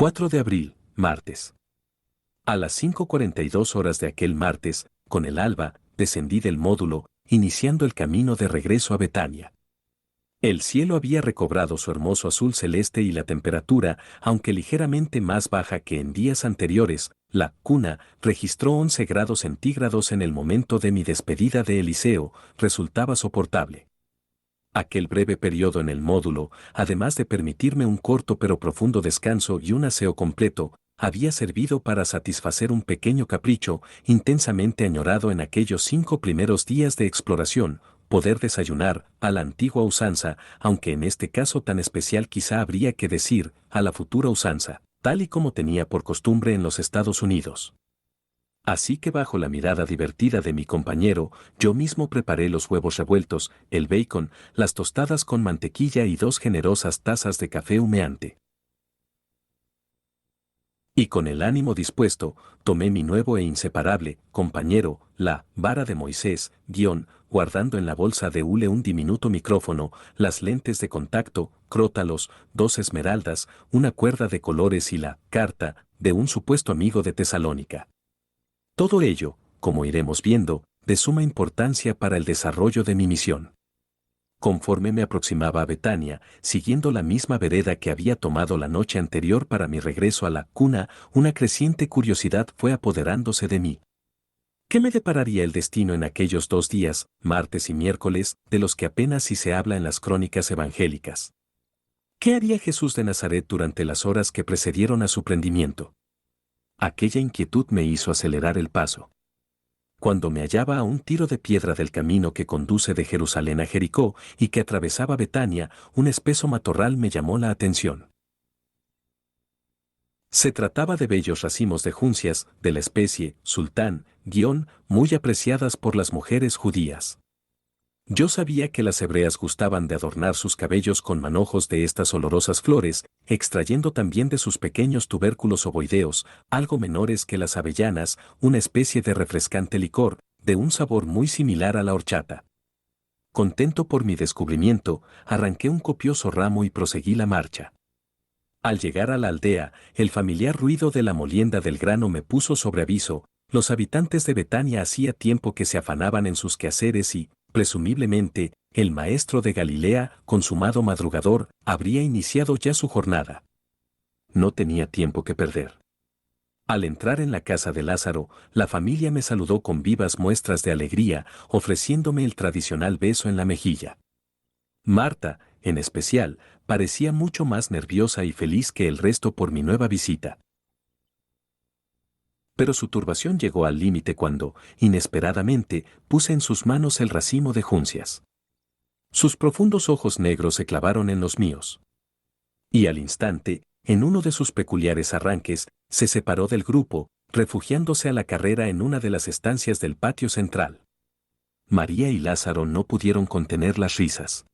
4 de abril, martes. A las 5:42 horas de aquel martes, con el alba, descendí del módulo, iniciando el camino de regreso a Betania. El cielo había recobrado su hermoso azul celeste y la temperatura, aunque ligeramente más baja que en días anteriores, la cuna registró 11 grados centígrados en el momento de mi despedida de Eliseo, resultaba soportable. Aquel breve periodo en el módulo, además de permitirme un corto pero profundo descanso y un aseo completo, había servido para satisfacer un pequeño capricho intensamente añorado en aquellos 5 primeros días de exploración, poder desayunar a la antigua usanza, aunque en este caso tan especial quizá habría que decir a la futura usanza, tal y como tenía por costumbre en los Estados Unidos. Así que bajo la mirada divertida de mi compañero, yo mismo preparé los huevos revueltos, el bacon, las tostadas con mantequilla y 2 generosas tazas de café humeante. Y con el ánimo dispuesto, tomé mi nuevo e inseparable compañero, la vara de Moisés, guardando en la bolsa de hule un diminuto micrófono, las lentes de contacto, crótalos, 2 esmeraldas, una cuerda de colores y la carta de un supuesto amigo de Tesalónica. Todo ello, como iremos viendo, de suma importancia para el desarrollo de mi misión. Conforme me aproximaba a Betania, siguiendo la misma vereda que había tomado la noche anterior para mi regreso a la cuna, una creciente curiosidad fue apoderándose de mí. ¿Qué me depararía el destino en aquellos 2 días, martes y miércoles, de los que apenas si se habla en las crónicas evangélicas? ¿Qué haría Jesús de Nazaret durante las horas que precedieron a su prendimiento? Aquella inquietud me hizo acelerar el paso. Cuando me hallaba a un tiro de piedra del camino que conduce de Jerusalén a Jericó y que atravesaba Betania, un espeso matorral me llamó la atención. Se trataba de bellos racimos de juncias, de la especie, sultán, muy apreciadas por las mujeres judías. Yo sabía que las hebreas gustaban de adornar sus cabellos con manojos de estas olorosas flores, extrayendo también de sus pequeños tubérculos ovoideos, algo menores que las avellanas, una especie de refrescante licor, de un sabor muy similar a la horchata. Contento por mi descubrimiento, arranqué un copioso ramo y proseguí la marcha. Al llegar a la aldea, el familiar ruido de la molienda del grano me puso sobre aviso. Los habitantes de Betania hacía tiempo que se afanaban en sus quehaceres y, presumiblemente, el maestro de Galilea, consumado madrugador, habría iniciado ya su jornada. No tenía tiempo que perder. Al entrar en la casa de Lázaro, la familia me saludó con vivas muestras de alegría, ofreciéndome el tradicional beso en la mejilla. Marta, en especial, parecía mucho más nerviosa y feliz que el resto por mi nueva visita. Pero su turbación llegó al límite cuando, inesperadamente, puse en sus manos el racimo de juncias. Sus profundos ojos negros se clavaron en los míos. Y al instante, en uno de sus peculiares arranques, se separó del grupo, refugiándose a la carrera en una de las estancias del patio central. María y Lázaro no pudieron contener las risas.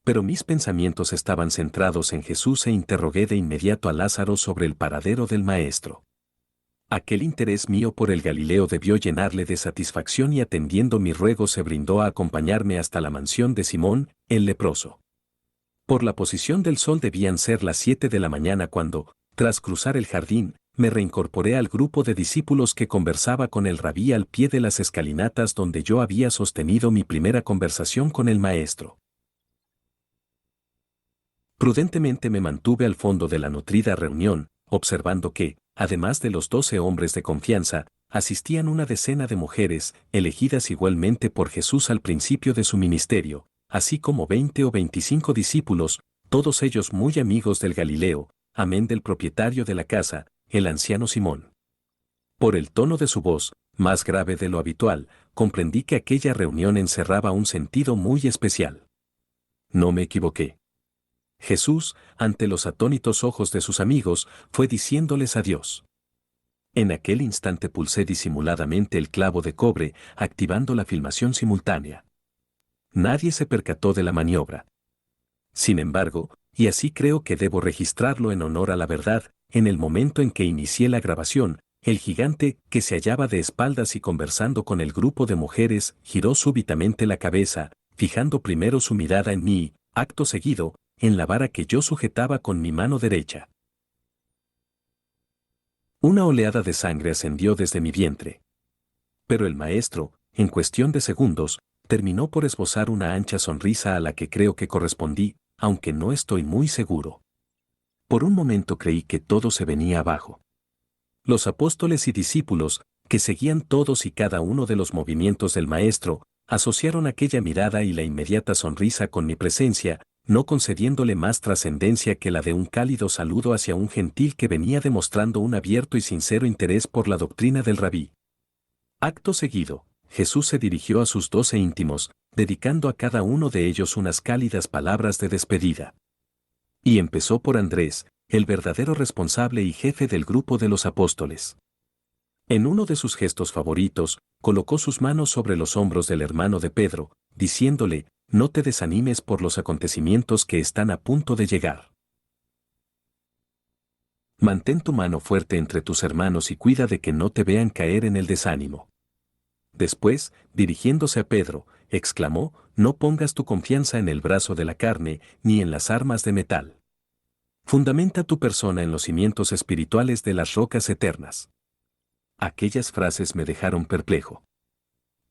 Pero mis pensamientos estaban centrados en Jesús e interrogué de inmediato a Lázaro sobre el paradero del Maestro. Aquel interés mío por el Galileo debió llenarle de satisfacción y atendiendo mi ruego se brindó a acompañarme hasta la mansión de Simón, el leproso. Por la posición del sol debían ser las 7 de la mañana cuando, tras cruzar el jardín, me reincorporé al grupo de discípulos que conversaba con el rabí al pie de las escalinatas donde yo había sostenido mi primera conversación con el Maestro. Prudentemente me mantuve al fondo de la nutrida reunión, observando que, además de los 12 hombres de confianza, asistían una decena de mujeres, elegidas igualmente por Jesús al principio de su ministerio, así como 20 o 25 discípulos, todos ellos muy amigos del Galileo, amén del propietario de la casa, el anciano Simón. Por el tono de su voz, más grave de lo habitual, comprendí que aquella reunión encerraba un sentido muy especial. No me equivoqué. Jesús, ante los atónitos ojos de sus amigos, fue diciéndoles adiós. En aquel instante pulsé disimuladamente el clavo de cobre, activando la filmación simultánea. Nadie se percató de la maniobra. Sin embargo, y así creo que debo registrarlo en honor a la verdad, en el momento en que inicié la grabación, el gigante, que se hallaba de espaldas y conversando con el grupo de mujeres, giró súbitamente la cabeza, fijando primero su mirada en mí, acto seguido, en la vara que yo sujetaba con mi mano derecha. Una oleada de sangre ascendió desde mi vientre. Pero el maestro, en cuestión de segundos, terminó por esbozar una ancha sonrisa a la que creo que correspondí, aunque no estoy muy seguro. Por un momento creí que todo se venía abajo. Los apóstoles y discípulos, que seguían todos y cada uno de los movimientos del maestro, asociaron aquella mirada y la inmediata sonrisa con mi presencia, no concediéndole más trascendencia que la de un cálido saludo hacia un gentil que venía demostrando un abierto y sincero interés por la doctrina del rabí. Acto seguido, Jesús se dirigió a sus 12 íntimos, dedicando a cada uno de ellos unas cálidas palabras de despedida. Y empezó por Andrés, el verdadero responsable y jefe del grupo de los apóstoles. En uno de sus gestos favoritos, colocó sus manos sobre los hombros del hermano de Pedro, diciéndole, no te desanimes por los acontecimientos que están a punto de llegar. Mantén tu mano fuerte entre tus hermanos y cuida de que no te vean caer en el desánimo. Después, dirigiéndose a Pedro, exclamó, no pongas tu confianza en el brazo de la carne, ni en las armas de metal. Fundamenta tu persona en los cimientos espirituales de las rocas eternas. Aquellas frases me dejaron perplejo.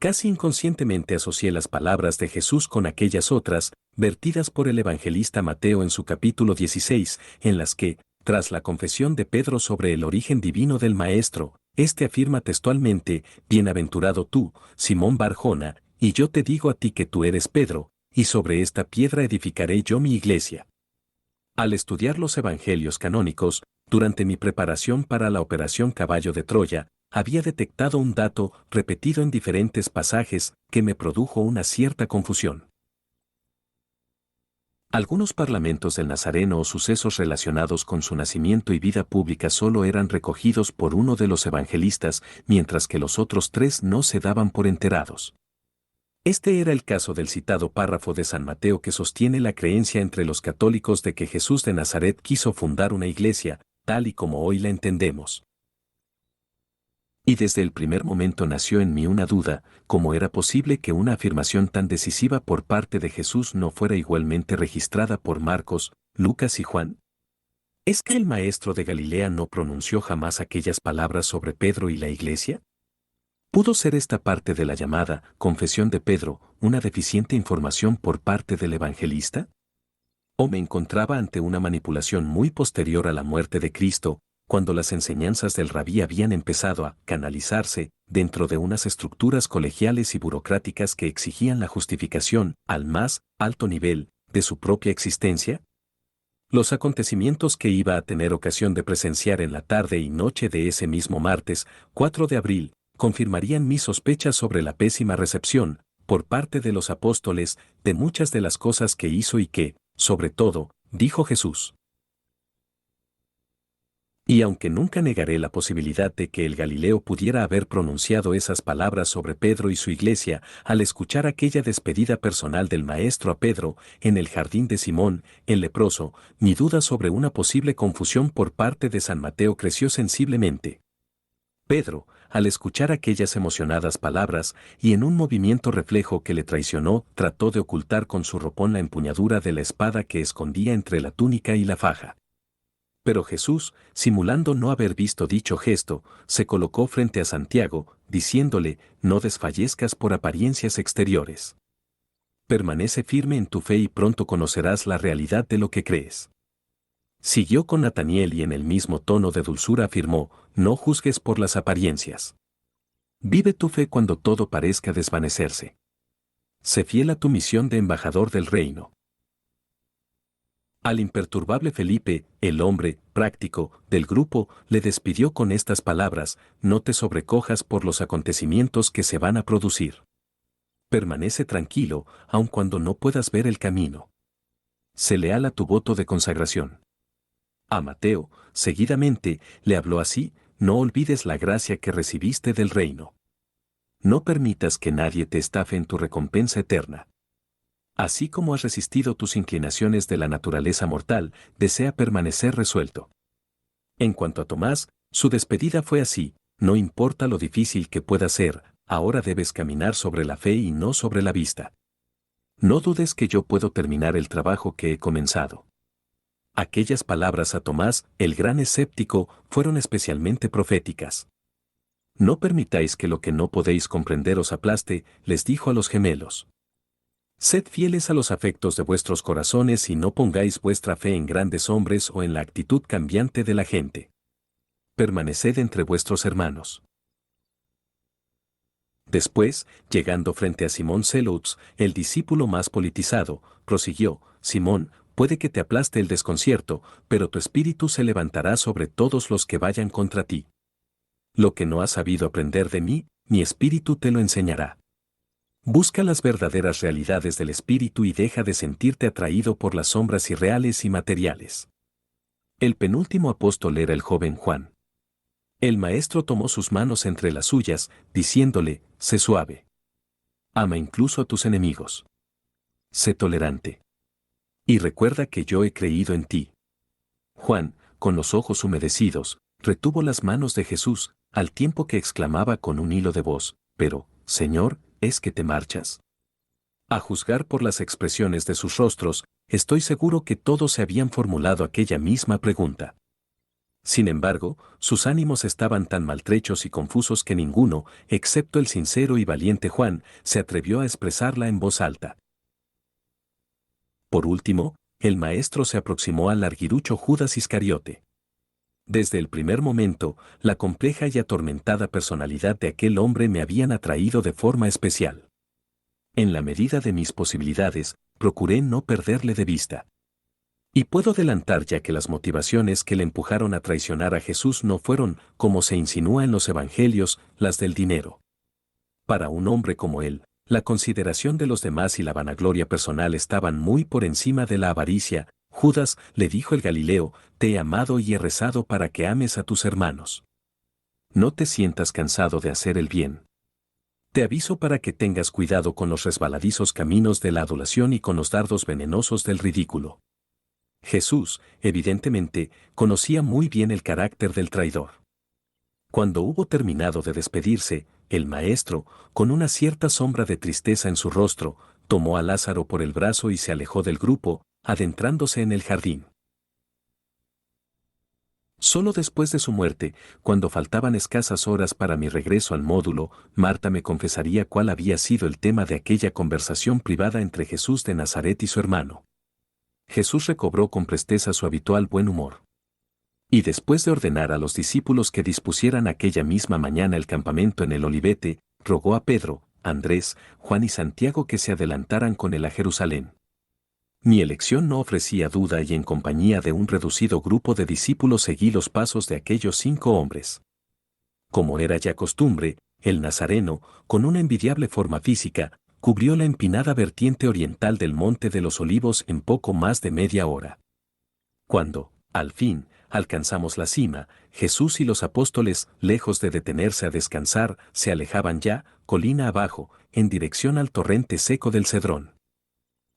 Casi inconscientemente asocié las palabras de Jesús con aquellas otras, vertidas por el evangelista Mateo en su capítulo 16, en las que, tras la confesión de Pedro sobre el origen divino del Maestro, éste afirma textualmente, bienaventurado tú, Simón Bar-Jona, y yo te digo a ti que tú eres Pedro, y sobre esta piedra edificaré yo mi iglesia. Al estudiar los evangelios canónicos, durante mi preparación para la operación Caballo de Troya, había detectado un dato repetido en diferentes pasajes que me produjo una cierta confusión. Algunos parlamentos del Nazareno o sucesos relacionados con su nacimiento y vida pública solo eran recogidos por uno de los evangelistas, mientras que los otros 3 no se daban por enterados. Este era el caso del citado párrafo de San Mateo que sostiene la creencia entre los católicos de que Jesús de Nazaret quiso fundar una iglesia, tal y como hoy la entendemos. Y desde el primer momento nació en mí una duda, ¿cómo era posible que una afirmación tan decisiva por parte de Jesús no fuera igualmente registrada por Marcos, Lucas y Juan? ¿Es que el maestro de Galilea no pronunció jamás aquellas palabras sobre Pedro y la iglesia? ¿Pudo ser esta parte de la llamada confesión de Pedro una deficiente información por parte del evangelista? ¿O me encontraba ante una manipulación muy posterior a la muerte de Cristo, cuando las enseñanzas del rabí habían empezado a canalizarse dentro de unas estructuras colegiales y burocráticas que exigían la justificación, al más alto nivel, de su propia existencia? Los acontecimientos que iba a tener ocasión de presenciar en la tarde y noche de ese mismo martes, 4 de abril, confirmarían mis sospechas sobre la pésima recepción, por parte de los apóstoles, de muchas de las cosas que hizo y que, sobre todo, dijo Jesús. Y aunque nunca negaré la posibilidad de que el Galileo pudiera haber pronunciado esas palabras sobre Pedro y su iglesia al escuchar aquella despedida personal del Maestro a Pedro en el jardín de Simón, el leproso, mi duda sobre una posible confusión por parte de San Mateo creció sensiblemente. Pedro, al escuchar aquellas emocionadas palabras y en un movimiento reflejo que le traicionó, trató de ocultar con su ropón la empuñadura de la espada que escondía entre la túnica y la faja. Pero Jesús, simulando no haber visto dicho gesto, se colocó frente a Santiago, diciéndole, no desfallezcas por apariencias exteriores. Permanece firme en tu fe y pronto conocerás la realidad de lo que crees. Siguió con Nataniel y en el mismo tono de dulzura afirmó, no juzgues por las apariencias. Vive tu fe cuando todo parezca desvanecerse. Sé fiel a tu misión de embajador del reino. Al imperturbable Felipe, el hombre práctico del grupo, le despidió con estas palabras, no te sobrecojas por los acontecimientos que se van a producir. Permanece tranquilo, aun cuando no puedas ver el camino. Sé leal a tu voto de consagración. A Mateo, seguidamente, le habló así, no olvides la gracia que recibiste del reino. No permitas que nadie te estafe en tu recompensa eterna. Así como has resistido tus inclinaciones de la naturaleza mortal, desea permanecer resuelto. En cuanto a Tomás, su despedida fue así, no importa lo difícil que pueda ser, ahora debes caminar sobre la fe y no sobre la vista. No dudes que yo puedo terminar el trabajo que he comenzado. Aquellas palabras a Tomás, el gran escéptico, fueron especialmente proféticas. No permitáis que lo que no podéis comprender os aplaste, les dijo a los gemelos. Sed fieles a los afectos de vuestros corazones y no pongáis vuestra fe en grandes hombres o en la actitud cambiante de la gente. Permaneced entre vuestros hermanos. Después, llegando frente a Simón Zelotes, el discípulo más politizado, prosiguió, Simón, puede que te aplaste el desconcierto, pero tu espíritu se levantará sobre todos los que vayan contra ti. Lo que no has sabido aprender de mí, mi espíritu te lo enseñará. Busca las verdaderas realidades del espíritu y deja de sentirte atraído por las sombras irreales y materiales. El penúltimo apóstol era el joven Juan. El maestro tomó sus manos entre las suyas, diciéndole, sé suave. Ama incluso a tus enemigos. Sé tolerante. Y recuerda que yo he creído en ti. Juan, con los ojos humedecidos, retuvo las manos de Jesús, al tiempo que exclamaba con un hilo de voz, pero, Señor, ¿es que te marchas? A juzgar por las expresiones de sus rostros, estoy seguro que todos se habían formulado aquella misma pregunta. Sin embargo, sus ánimos estaban tan maltrechos y confusos que ninguno, excepto el sincero y valiente Juan, se atrevió a expresarla en voz alta. Por último, el maestro se aproximó al larguirucho Judas Iscariote. Desde el primer momento, la compleja y atormentada personalidad de aquel hombre me habían atraído de forma especial. En la medida de mis posibilidades, procuré no perderle de vista. Y puedo adelantar ya que las motivaciones que le empujaron a traicionar a Jesús no fueron, como se insinúa en los evangelios, las del dinero. Para un hombre como él, la consideración de los demás y la vanagloria personal estaban muy por encima de la avaricia. Judas, le dijo el Galileo, te he amado y he rezado para que ames a tus hermanos. No te sientas cansado de hacer el bien. Te aviso para que tengas cuidado con los resbaladizos caminos de la adulación y con los dardos venenosos del ridículo. Jesús, evidentemente, conocía muy bien el carácter del traidor. Cuando hubo terminado de despedirse, el maestro, con una cierta sombra de tristeza en su rostro, tomó a Lázaro por el brazo y se alejó del grupo, adentrándose en el jardín. Solo después de su muerte, cuando faltaban escasas horas para mi regreso al módulo, Marta me confesaría cuál había sido el tema de aquella conversación privada entre Jesús de Nazaret y su hermano. Jesús recobró con presteza su habitual buen humor. Y después de ordenar a los discípulos que dispusieran aquella misma mañana el campamento en el Olivete, rogó a Pedro, Andrés, Juan y Santiago que se adelantaran con él a Jerusalén. Mi elección no ofrecía duda y en compañía de un reducido grupo de discípulos seguí los pasos de aquellos 5 hombres. Como era ya costumbre, el Nazareno, con una envidiable forma física, cubrió la empinada vertiente oriental del Monte de los Olivos en poco más de media hora. Cuando, al fin, alcanzamos la cima, Jesús y los apóstoles, lejos de detenerse a descansar, se alejaban ya, colina abajo, en dirección al torrente seco del Cedrón.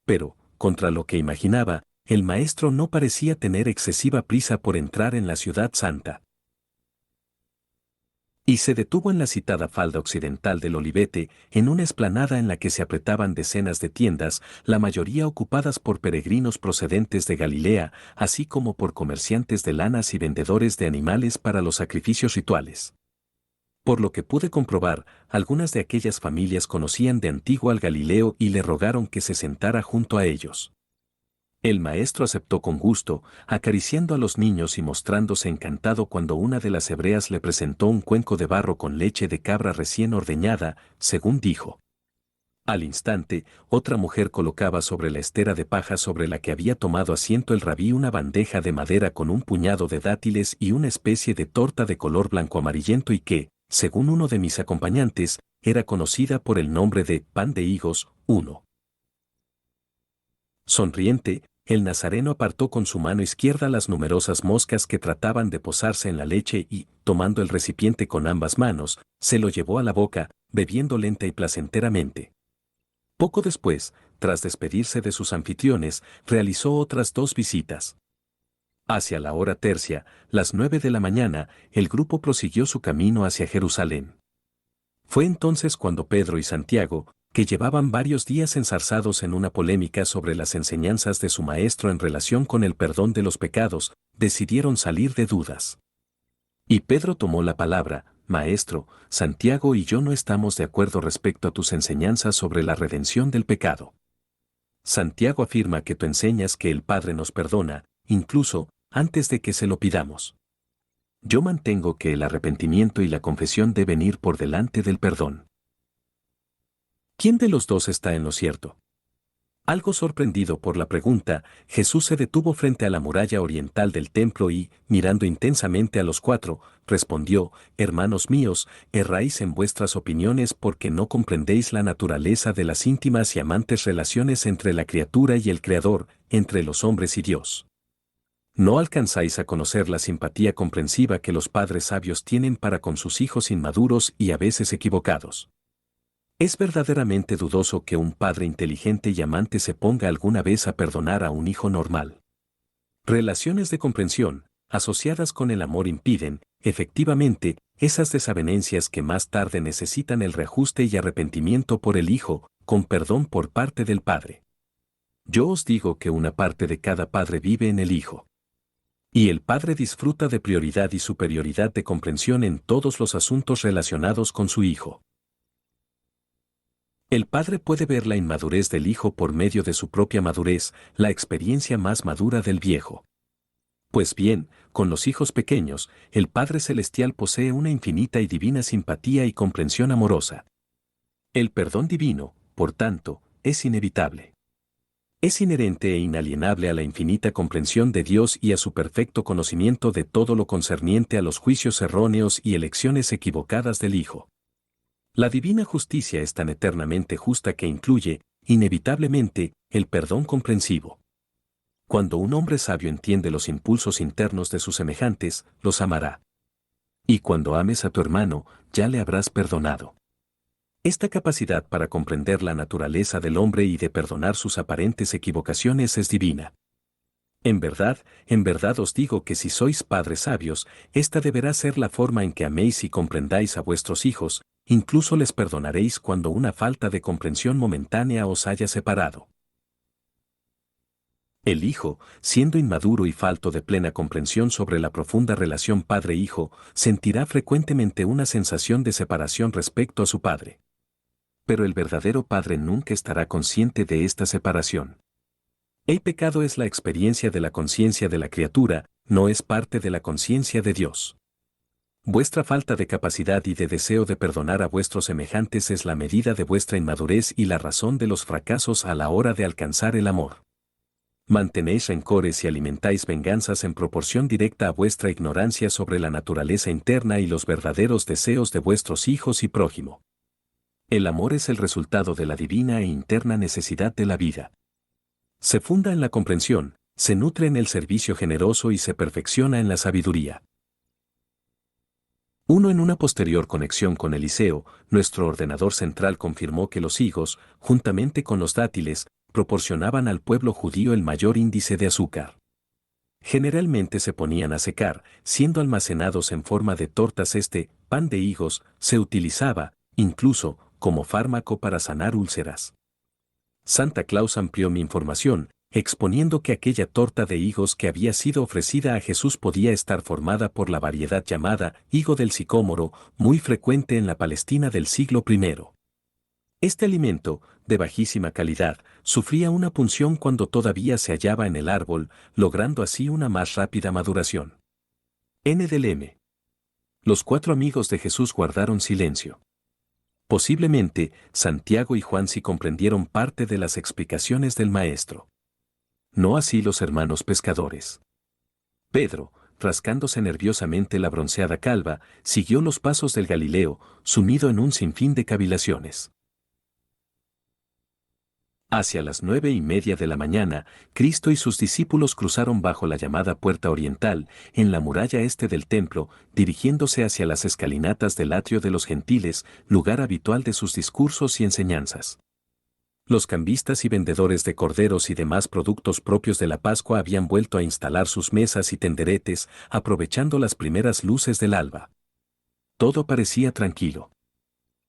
Pero, contra lo que imaginaba, el maestro no parecía tener excesiva prisa por entrar en la ciudad santa. Y se detuvo en la citada falda occidental del Olivete, en una explanada en la que se apretaban decenas de tiendas, la mayoría ocupadas por peregrinos procedentes de Galilea, así como por comerciantes de lanas y vendedores de animales para los sacrificios rituales. Por lo que pude comprobar, algunas de aquellas familias conocían de antiguo al Galileo y le rogaron que se sentara junto a ellos. El maestro aceptó con gusto, acariciando a los niños y mostrándose encantado cuando una de las hebreas le presentó un cuenco de barro con leche de cabra recién ordeñada, según dijo. Al instante, otra mujer colocaba sobre la estera de paja sobre la que había tomado asiento el rabí una bandeja de madera con un puñado de dátiles y una especie de torta de color blanco amarillento y que, según uno de mis acompañantes, era conocida por el nombre de pan de higos. 1. Sonriente, el nazareno apartó con su mano izquierda las numerosas moscas que trataban de posarse en la leche y, tomando el recipiente con ambas manos, se lo llevó a la boca, bebiendo lenta y placenteramente. Poco después, tras despedirse de sus anfitriones, realizó otras 2 visitas. Hacia la hora tercia, las 9 de la mañana, el grupo prosiguió su camino hacia Jerusalén. Fue entonces cuando Pedro y Santiago, que llevaban varios días enzarzados en una polémica sobre las enseñanzas de su maestro en relación con el perdón de los pecados, decidieron salir de dudas. Y Pedro tomó la palabra: Maestro, Santiago y yo no estamos de acuerdo respecto a tus enseñanzas sobre la redención del pecado. Santiago afirma que tú enseñas que el Padre nos perdona, incluso, antes de que se lo pidamos. Yo mantengo que el arrepentimiento y la confesión deben ir por delante del perdón. ¿Quién de los dos está en lo cierto? Algo sorprendido por la pregunta, Jesús se detuvo frente a la muralla oriental del templo y, mirando intensamente a los cuatro, respondió: Hermanos míos, erráis en vuestras opiniones porque no comprendéis la naturaleza de las íntimas y amantes relaciones entre la criatura y el Creador, entre los hombres y Dios. No alcanzáis a conocer la simpatía comprensiva que los padres sabios tienen para con sus hijos inmaduros y a veces equivocados. Es verdaderamente dudoso que un padre inteligente y amante se ponga alguna vez a perdonar a un hijo normal. Relaciones de comprensión, asociadas con el amor impiden, efectivamente, esas desavenencias que más tarde necesitan el reajuste y arrepentimiento por el hijo, con perdón por parte del padre. Yo os digo que una parte de cada padre vive en el hijo. Y el padre disfruta de prioridad y superioridad de comprensión en todos los asuntos relacionados con su hijo. El padre puede ver la inmadurez del hijo por medio de su propia madurez, la experiencia más madura del viejo. Pues bien, con los hijos pequeños, el Padre Celestial posee una infinita y divina simpatía y comprensión amorosa. El perdón divino, por tanto, es inevitable. Es inherente e inalienable a la infinita comprensión de Dios y a su perfecto conocimiento de todo lo concerniente a los juicios erróneos y elecciones equivocadas del Hijo. La divina justicia es tan eternamente justa que incluye, inevitablemente, el perdón comprensivo. Cuando un hombre sabio entiende los impulsos internos de sus semejantes, los amará. Y cuando ames a tu hermano, ya le habrás perdonado. Esta capacidad para comprender la naturaleza del hombre y de perdonar sus aparentes equivocaciones es divina. En verdad os digo que si sois padres sabios, esta deberá ser la forma en que améis y comprendáis a vuestros hijos, incluso les perdonaréis cuando una falta de comprensión momentánea os haya separado. El hijo, siendo inmaduro y falto de plena comprensión sobre la profunda relación padre-hijo, sentirá frecuentemente una sensación de separación respecto a su padre. Pero el verdadero padre nunca estará consciente de esta separación. El pecado es la experiencia de la conciencia de la criatura, no es parte de la conciencia de Dios. Vuestra falta de capacidad y de deseo de perdonar a vuestros semejantes es la medida de vuestra inmadurez y la razón de los fracasos a la hora de alcanzar el amor. Mantenéis rencores y alimentáis venganzas en proporción directa a vuestra ignorancia sobre la naturaleza interna y los verdaderos deseos de vuestros hijos y prójimo. El amor es el resultado de la divina e interna necesidad de la vida. Se funda en la comprensión, se nutre en el servicio generoso y se perfecciona en la sabiduría. En una posterior conexión con Eliseo, nuestro ordenador central confirmó que los higos, juntamente con los dátiles, proporcionaban al pueblo judío el mayor índice de azúcar. Generalmente se ponían a secar, siendo almacenados en forma de tortas. Este pan de higos se utilizaba, incluso, como fármaco para sanar úlceras. Santa Claus amplió mi información, exponiendo que aquella torta de higos que había sido ofrecida a Jesús podía estar formada por la variedad llamada higo del sicómoro, muy frecuente en la Palestina del siglo I. Este alimento, de bajísima calidad, sufría una punción cuando todavía se hallaba en el árbol, logrando así una más rápida maduración. N. del M. Los cuatro amigos de Jesús guardaron silencio. Posiblemente, Santiago y Juan sí comprendieron parte de las explicaciones del Maestro. No así los hermanos pescadores. Pedro, rascándose nerviosamente la bronceada calva, siguió los pasos del Galileo, sumido en un sinfín de cavilaciones. Hacia las 9:30 de la mañana, Cristo y sus discípulos cruzaron bajo la llamada Puerta Oriental, en la muralla este del templo, dirigiéndose hacia las escalinatas del atrio de los gentiles, lugar habitual de sus discursos y enseñanzas. Los cambistas y vendedores de corderos y demás productos propios de la Pascua habían vuelto a instalar sus mesas y tenderetes, aprovechando las primeras luces del alba. Todo parecía tranquilo.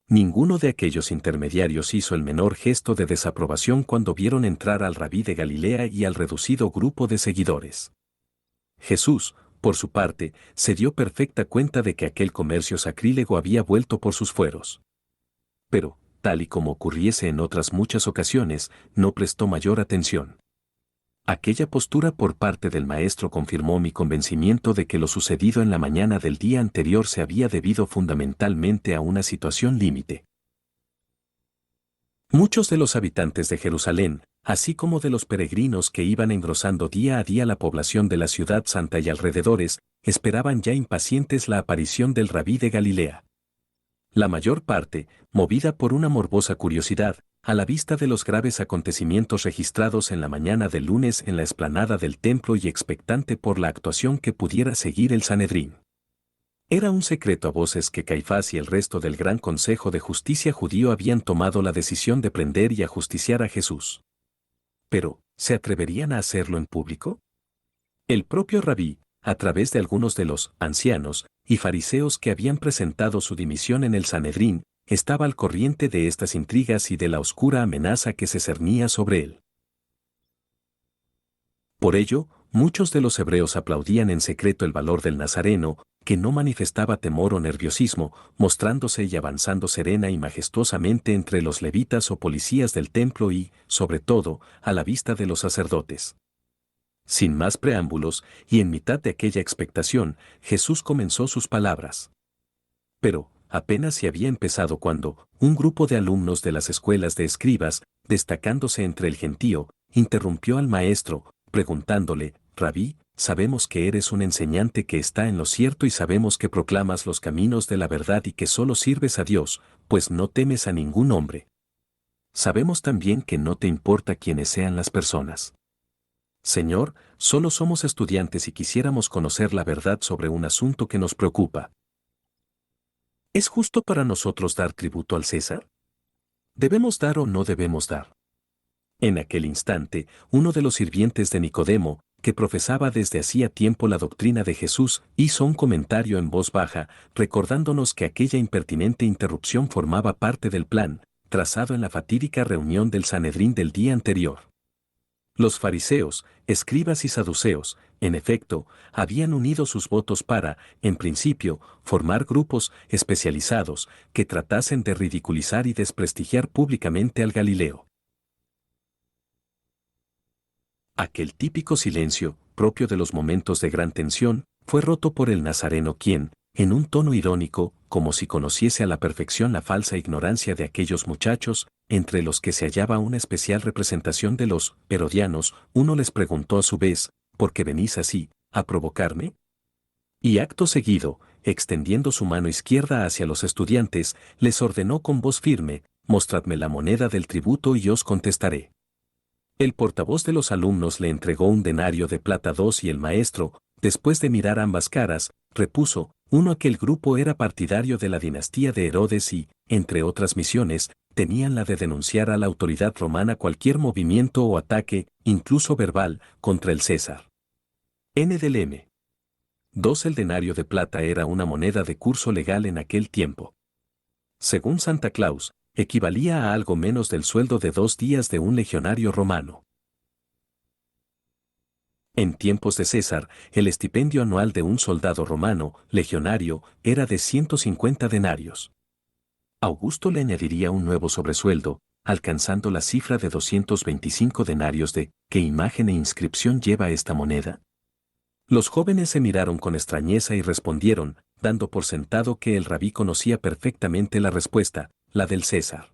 Ninguno de aquellos intermediarios hizo el menor gesto de desaprobación cuando vieron entrar al rabí de Galilea y al reducido grupo de seguidores. Jesús, por su parte, se dio perfecta cuenta de que aquel comercio sacrílego había vuelto por sus fueros. Pero, tal y como ocurriese en otras muchas ocasiones, no prestó mayor atención. Aquella postura por parte del maestro confirmó mi convencimiento de que lo sucedido en la mañana del día anterior se había debido fundamentalmente a una situación límite. Muchos de los habitantes de Jerusalén, así como de los peregrinos que iban engrosando día a día la población de la ciudad santa y alrededores, esperaban ya impacientes la aparición del rabí de Galilea. La mayor parte, movida por una morbosa curiosidad, a la vista de los graves acontecimientos registrados en la mañana del lunes en la explanada del templo y expectante por la actuación que pudiera seguir el Sanedrín. Era un secreto a voces que Caifás y el resto del gran consejo de justicia judío habían tomado la decisión de prender y ajusticiar a Jesús. Pero, ¿se atreverían a hacerlo en público? El propio rabí, a través de algunos de los ancianos y fariseos que habían presentado su dimisión en el Sanedrín, estaba al corriente de estas intrigas y de la oscura amenaza que se cernía sobre él. Por ello, muchos de los hebreos aplaudían en secreto el valor del Nazareno, que no manifestaba temor o nerviosismo, mostrándose y avanzando serena y majestuosamente entre los levitas o policías del templo y, sobre todo, a la vista de los sacerdotes. Sin más preámbulos, y en mitad de aquella expectación, Jesús comenzó sus palabras. Pero, apenas se había empezado cuando, un grupo de alumnos de las escuelas de escribas, destacándose entre el gentío, interrumpió al maestro, preguntándole, Rabí, sabemos que eres un enseñante que está en lo cierto y sabemos que proclamas los caminos de la verdad y que solo sirves a Dios, pues no temes a ningún hombre. Sabemos también que no te importa quiénes sean las personas. Señor, solo somos estudiantes y quisiéramos conocer la verdad sobre un asunto que nos preocupa. ¿Es justo para nosotros dar tributo al César? ¿Debemos dar o no debemos dar? En aquel instante, uno de los sirvientes de Nicodemo, que profesaba desde hacía tiempo la doctrina de Jesús, hizo un comentario en voz baja, recordándonos que aquella impertinente interrupción formaba parte del plan, trazado en la fatídica reunión del Sanedrín del día anterior. Los fariseos, escribas y saduceos, en efecto, habían unido sus votos para, en principio, formar grupos especializados que tratasen de ridiculizar y desprestigiar públicamente al Galileo. Aquel típico silencio, propio de los momentos de gran tensión, fue roto por el nazareno quien, en un tono irónico, como si conociese a la perfección la falsa ignorancia de aquellos muchachos, entre los que se hallaba una especial representación de los herodianos, uno les preguntó a su vez, ¿por qué venís así, a provocarme? Y acto seguido, extendiendo su mano izquierda hacia los estudiantes, les ordenó con voz firme, mostradme la moneda del tributo y os contestaré. El portavoz de los alumnos le entregó un denario de plata dos y el maestro, después de mirar ambas caras, repuso, aquel grupo era partidario de la dinastía de Herodes y, entre otras misiones, tenían la de denunciar a la autoridad romana cualquier movimiento o ataque, incluso verbal, contra el César. N del M. 2. El denario de plata era una moneda de curso legal en aquel tiempo. Según Santa Claus, equivalía a algo menos del sueldo de 2 días de un legionario romano. En tiempos de César, el estipendio anual de un soldado romano, legionario, era de 150 denarios. Augusto le añadiría un nuevo sobresueldo, alcanzando la cifra de 225 denarios de ¿qué imagen e inscripción lleva esta moneda? Los jóvenes se miraron con extrañeza y respondieron, dando por sentado que el rabí conocía perfectamente la respuesta, la del César.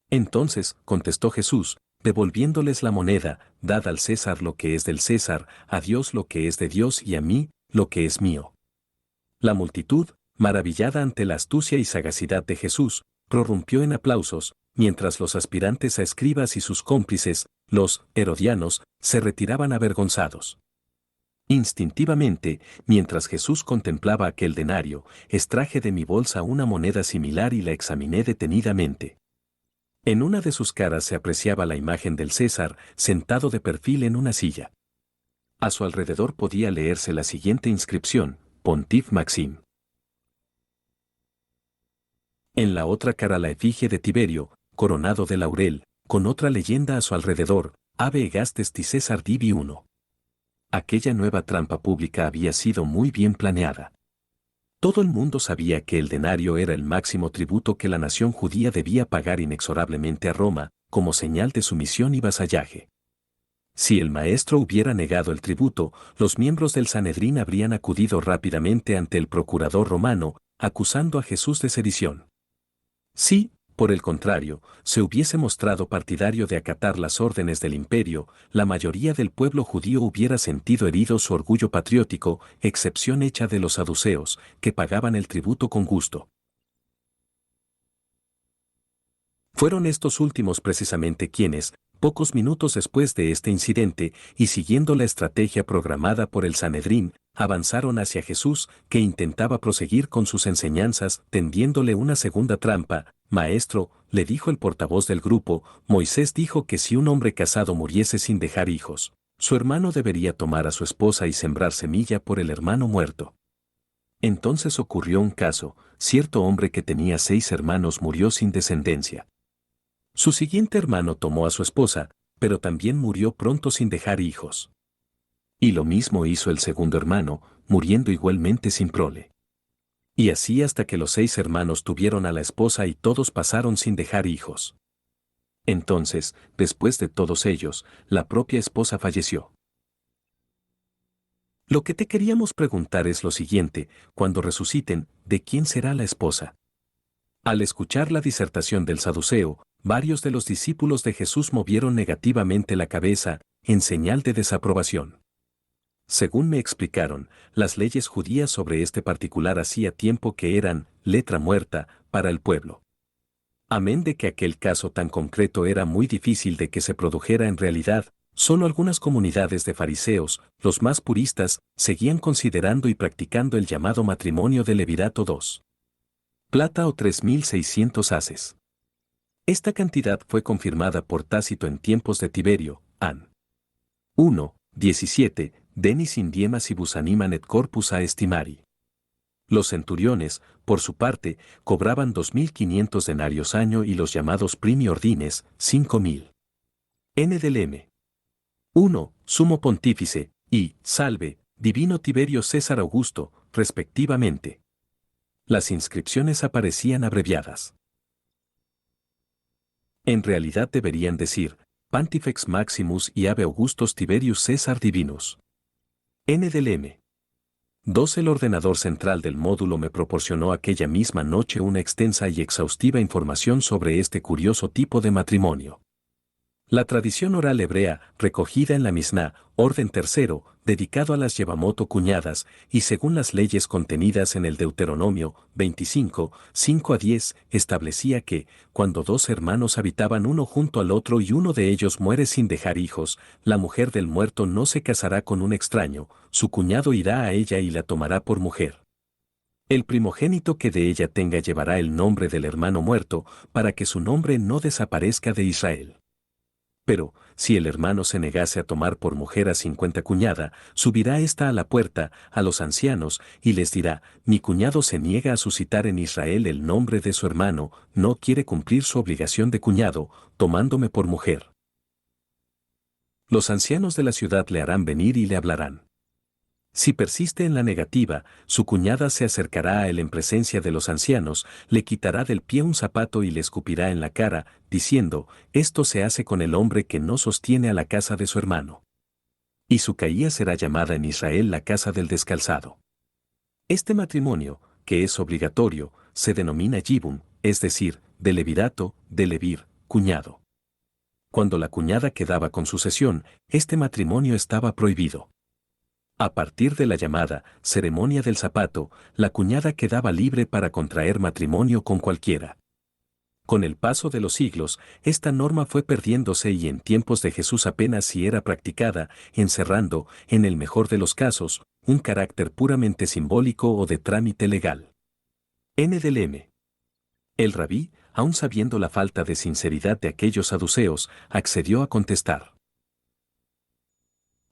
Entonces, contestó Jesús, devolviéndoles la moneda, dad al César lo que es del César, a Dios lo que es de Dios y a mí, lo que es mío. La multitud, maravillada ante la astucia y sagacidad de Jesús, prorrumpió en aplausos, mientras los aspirantes a escribas y sus cómplices, los herodianos, se retiraban avergonzados. Instintivamente, mientras Jesús contemplaba aquel denario, extraje de mi bolsa una moneda similar y la examiné detenidamente. En una de sus caras se apreciaba la imagen del César, sentado de perfil en una silla. A su alrededor podía leerse la siguiente inscripción, Pontif Maxim. En la otra cara la efigie de Tiberio, coronado de laurel, con otra leyenda a su alrededor, Ave Egastes ti César Divi 1. Aquella nueva trampa pública había sido muy bien planeada. Todo el mundo sabía que el denario era el máximo tributo que la nación judía debía pagar inexorablemente a Roma, como señal de sumisión y vasallaje. Si el maestro hubiera negado el tributo, los miembros del Sanedrín habrían acudido rápidamente ante el procurador romano, acusando a Jesús de sedición. Si, por el contrario, se hubiese mostrado partidario de acatar las órdenes del imperio, la mayoría del pueblo judío hubiera sentido herido su orgullo patriótico, excepción hecha de los saduceos, que pagaban el tributo con gusto. Fueron estos últimos precisamente quienes, pocos minutos después de este incidente, y siguiendo la estrategia programada por el Sanedrín, avanzaron hacia Jesús, que intentaba proseguir con sus enseñanzas, tendiéndole una segunda trampa. Maestro, le dijo el portavoz del grupo, Moisés dijo que si un hombre casado muriese sin dejar hijos, su hermano debería tomar a su esposa y sembrar semilla por el hermano muerto. Entonces ocurrió un caso, cierto hombre que tenía 6 hermanos murió sin descendencia. Su siguiente hermano tomó a su esposa, pero también murió pronto sin dejar hijos. Y lo mismo hizo el segundo hermano, muriendo igualmente sin prole. Y así hasta que los 6 hermanos tuvieron a la esposa y todos pasaron sin dejar hijos. Entonces, después de todos ellos, la propia esposa falleció. Lo que te queríamos preguntar es lo siguiente: cuando resuciten, ¿de quién será la esposa? Al escuchar la disertación del saduceo, varios de los discípulos de Jesús movieron negativamente la cabeza, en señal de desaprobación. Según me explicaron, las leyes judías sobre este particular hacía tiempo que eran letra muerta para el pueblo. Amén de que aquel caso tan concreto era muy difícil de que se produjera en realidad, solo algunas comunidades de fariseos, los más puristas, seguían considerando y practicando el llamado matrimonio de Levirato 2. Plata o 3.600 haces. Esta cantidad fue confirmada por Tácito en tiempos de Tiberio, An. 1, 17, Denis indiemas y busaniman et corpus a estimari. Los centuriones, por su parte, cobraban 2.500 denarios año y los llamados primi ordines, 5.000. N del M. 1, Sumo Pontífice, y, salve, Divino Tiberio César Augusto, respectivamente. Las inscripciones aparecían abreviadas. En realidad deberían decir, Pontifex Maximus y Ave Augustus Tiberius César Divinus. N del M. 2. El ordenador central del módulo me proporcionó aquella misma noche una extensa y exhaustiva información sobre este curioso tipo de matrimonio. La tradición oral hebrea, recogida en la Misná, orden tercero, dedicado a las Yevamoto cuñadas, y según las leyes contenidas en el Deuteronomio 25, 5-10, establecía que, cuando 2 hermanos habitaban uno junto al otro y uno de ellos muere sin dejar hijos, la mujer del muerto no se casará con un extraño, su cuñado irá a ella y la tomará por mujer. El primogénito que de ella tenga llevará el nombre del hermano muerto, para que su nombre no desaparezca de Israel. Pero, si el hermano se negase a tomar por mujer a 50 cuñada, subirá ésta a la puerta, a los ancianos, y les dirá, mi cuñado se niega a suscitar en Israel el nombre de su hermano, no quiere cumplir su obligación de cuñado, tomándome por mujer. Los ancianos de la ciudad le harán venir y le hablarán. Si persiste en la negativa, su cuñada se acercará a él en presencia de los ancianos, le quitará del pie un zapato y le escupirá en la cara, diciendo, esto se hace con el hombre que no sostiene a la casa de su hermano. Y su caía será llamada en Israel la casa del descalzado. Este matrimonio, que es obligatorio, se denomina yibum, es decir, de levirato, de levir, cuñado. Cuando la cuñada quedaba con sucesión, este matrimonio estaba prohibido. A partir de la llamada ceremonia del zapato, la cuñada quedaba libre para contraer matrimonio con cualquiera. Con el paso de los siglos, esta norma fue perdiéndose y en tiempos de Jesús apenas si era practicada, encerrando, en el mejor de los casos, un carácter puramente simbólico o de trámite legal. N del M. El rabí, aun sabiendo la falta de sinceridad de aquellos saduceos, accedió a contestar.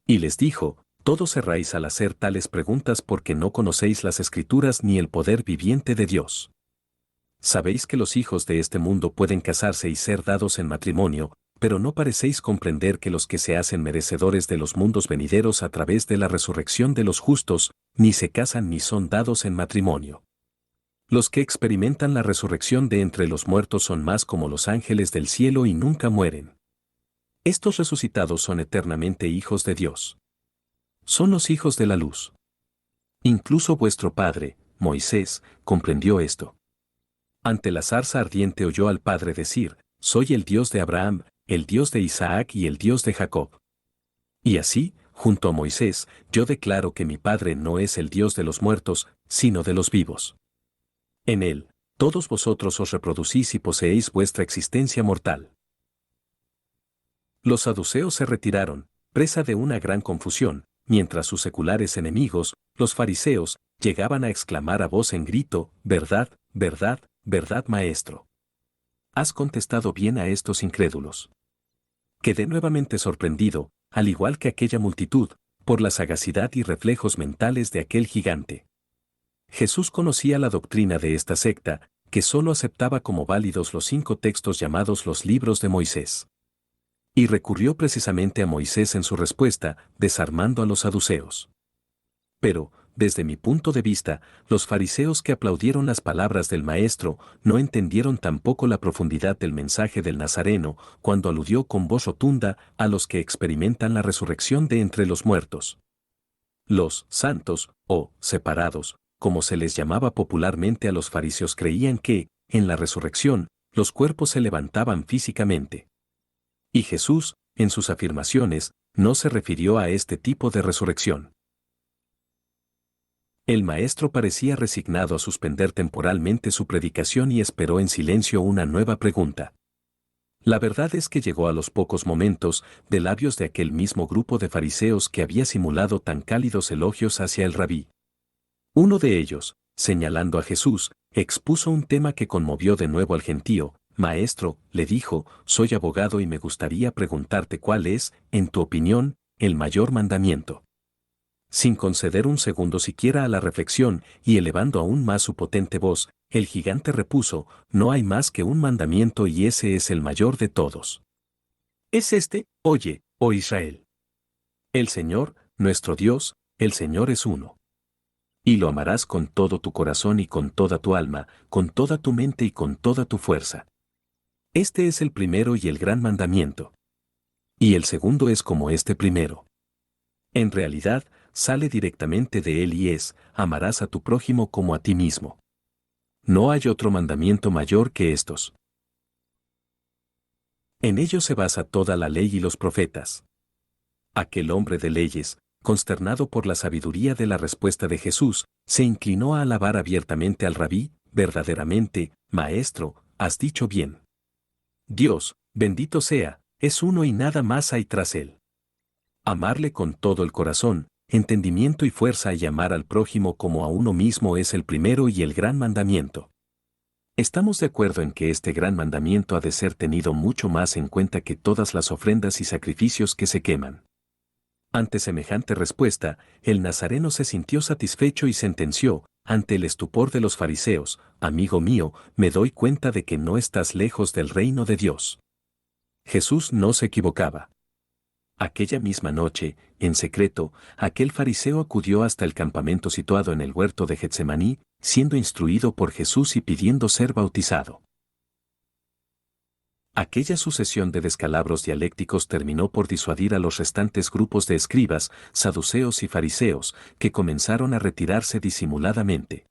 Y les dijo, todos erráis al hacer tales preguntas porque no conocéis las Escrituras ni el poder viviente de Dios. Sabéis que los hijos de este mundo pueden casarse y ser dados en matrimonio, pero no parecéis comprender que los que se hacen merecedores de los mundos venideros a través de la resurrección de los justos, ni se casan ni son dados en matrimonio. Los que experimentan la resurrección de entre los muertos son más como los ángeles del cielo y nunca mueren. Estos resucitados son eternamente hijos de Dios. Son los hijos de la luz. Incluso vuestro padre, Moisés, comprendió esto. Ante la zarza ardiente oyó al Padre decir, soy el Dios de Abraham, el Dios de Isaac y el Dios de Jacob. Y así, junto a Moisés, yo declaro que mi Padre no es el Dios de los muertos, sino de los vivos. En él, todos vosotros os reproducís y poseéis vuestra existencia mortal. Los saduceos se retiraron, presa de una gran confusión, mientras sus seculares enemigos, los fariseos, llegaban a exclamar a voz en grito, verdad, verdad, verdad, maestro. Has contestado bien a estos incrédulos. Quedé nuevamente sorprendido, al igual que aquella multitud, por la sagacidad y reflejos mentales de aquel gigante. Jesús conocía la doctrina de esta secta, que sólo aceptaba como válidos los 5 textos llamados los libros de Moisés. Y recurrió precisamente a Moisés en su respuesta, desarmando a los saduceos. Pero, desde mi punto de vista, los fariseos que aplaudieron las palabras del Maestro no entendieron tampoco la profundidad del mensaje del Nazareno cuando aludió con voz rotunda a los que experimentan la resurrección de entre los muertos. Los santos, o separados, como se les llamaba popularmente a los fariseos, creían que, en la resurrección, los cuerpos se levantaban físicamente. Y Jesús, en sus afirmaciones, no se refirió a este tipo de resurrección. El maestro parecía resignado a suspender temporalmente su predicación y esperó en silencio una nueva pregunta. La verdad es que llegó a los pocos momentos, de labios de aquel mismo grupo de fariseos que había simulado tan cálidos elogios hacia el rabí. Uno de ellos, señalando a Jesús, expuso un tema que conmovió de nuevo al gentío. Maestro, le dijo, soy abogado y me gustaría preguntarte cuál es, en tu opinión, el mayor mandamiento. Sin conceder un segundo siquiera a la reflexión y elevando aún más su potente voz, el gigante repuso, no hay más que un mandamiento y ese es el mayor de todos. Es este, oye, oh Israel. El Señor, nuestro Dios, el Señor es uno. Y lo amarás con todo tu corazón y con toda tu alma, con toda tu mente y con toda tu fuerza. Este es el primero y el gran mandamiento. Y el segundo es como este primero. En realidad, sale directamente de él y es, amarás a tu prójimo como a ti mismo. No hay otro mandamiento mayor que estos. En ellos se basa toda la ley y los profetas. Aquel hombre de leyes, consternado por la sabiduría de la respuesta de Jesús, se inclinó a alabar abiertamente al rabí, verdaderamente, Maestro, has dicho bien. Dios, bendito sea, es uno y nada más hay tras él. Amarle con todo el corazón, entendimiento y fuerza y amar al prójimo como a uno mismo es el primero y el gran mandamiento. Estamos de acuerdo en que este gran mandamiento ha de ser tenido mucho más en cuenta que todas las ofrendas y sacrificios que se queman. Ante semejante respuesta, el nazareno se sintió satisfecho y sentenció, ante el estupor de los fariseos, amigo mío, me doy cuenta de que no estás lejos del reino de Dios. Jesús no se equivocaba. Aquella misma noche, en secreto, aquel fariseo acudió hasta el campamento situado en el huerto de Getsemaní, siendo instruido por Jesús y pidiendo ser bautizado. Aquella sucesión de descalabros dialécticos terminó por disuadir a los restantes grupos de escribas, saduceos y fariseos, que comenzaron a retirarse disimuladamente.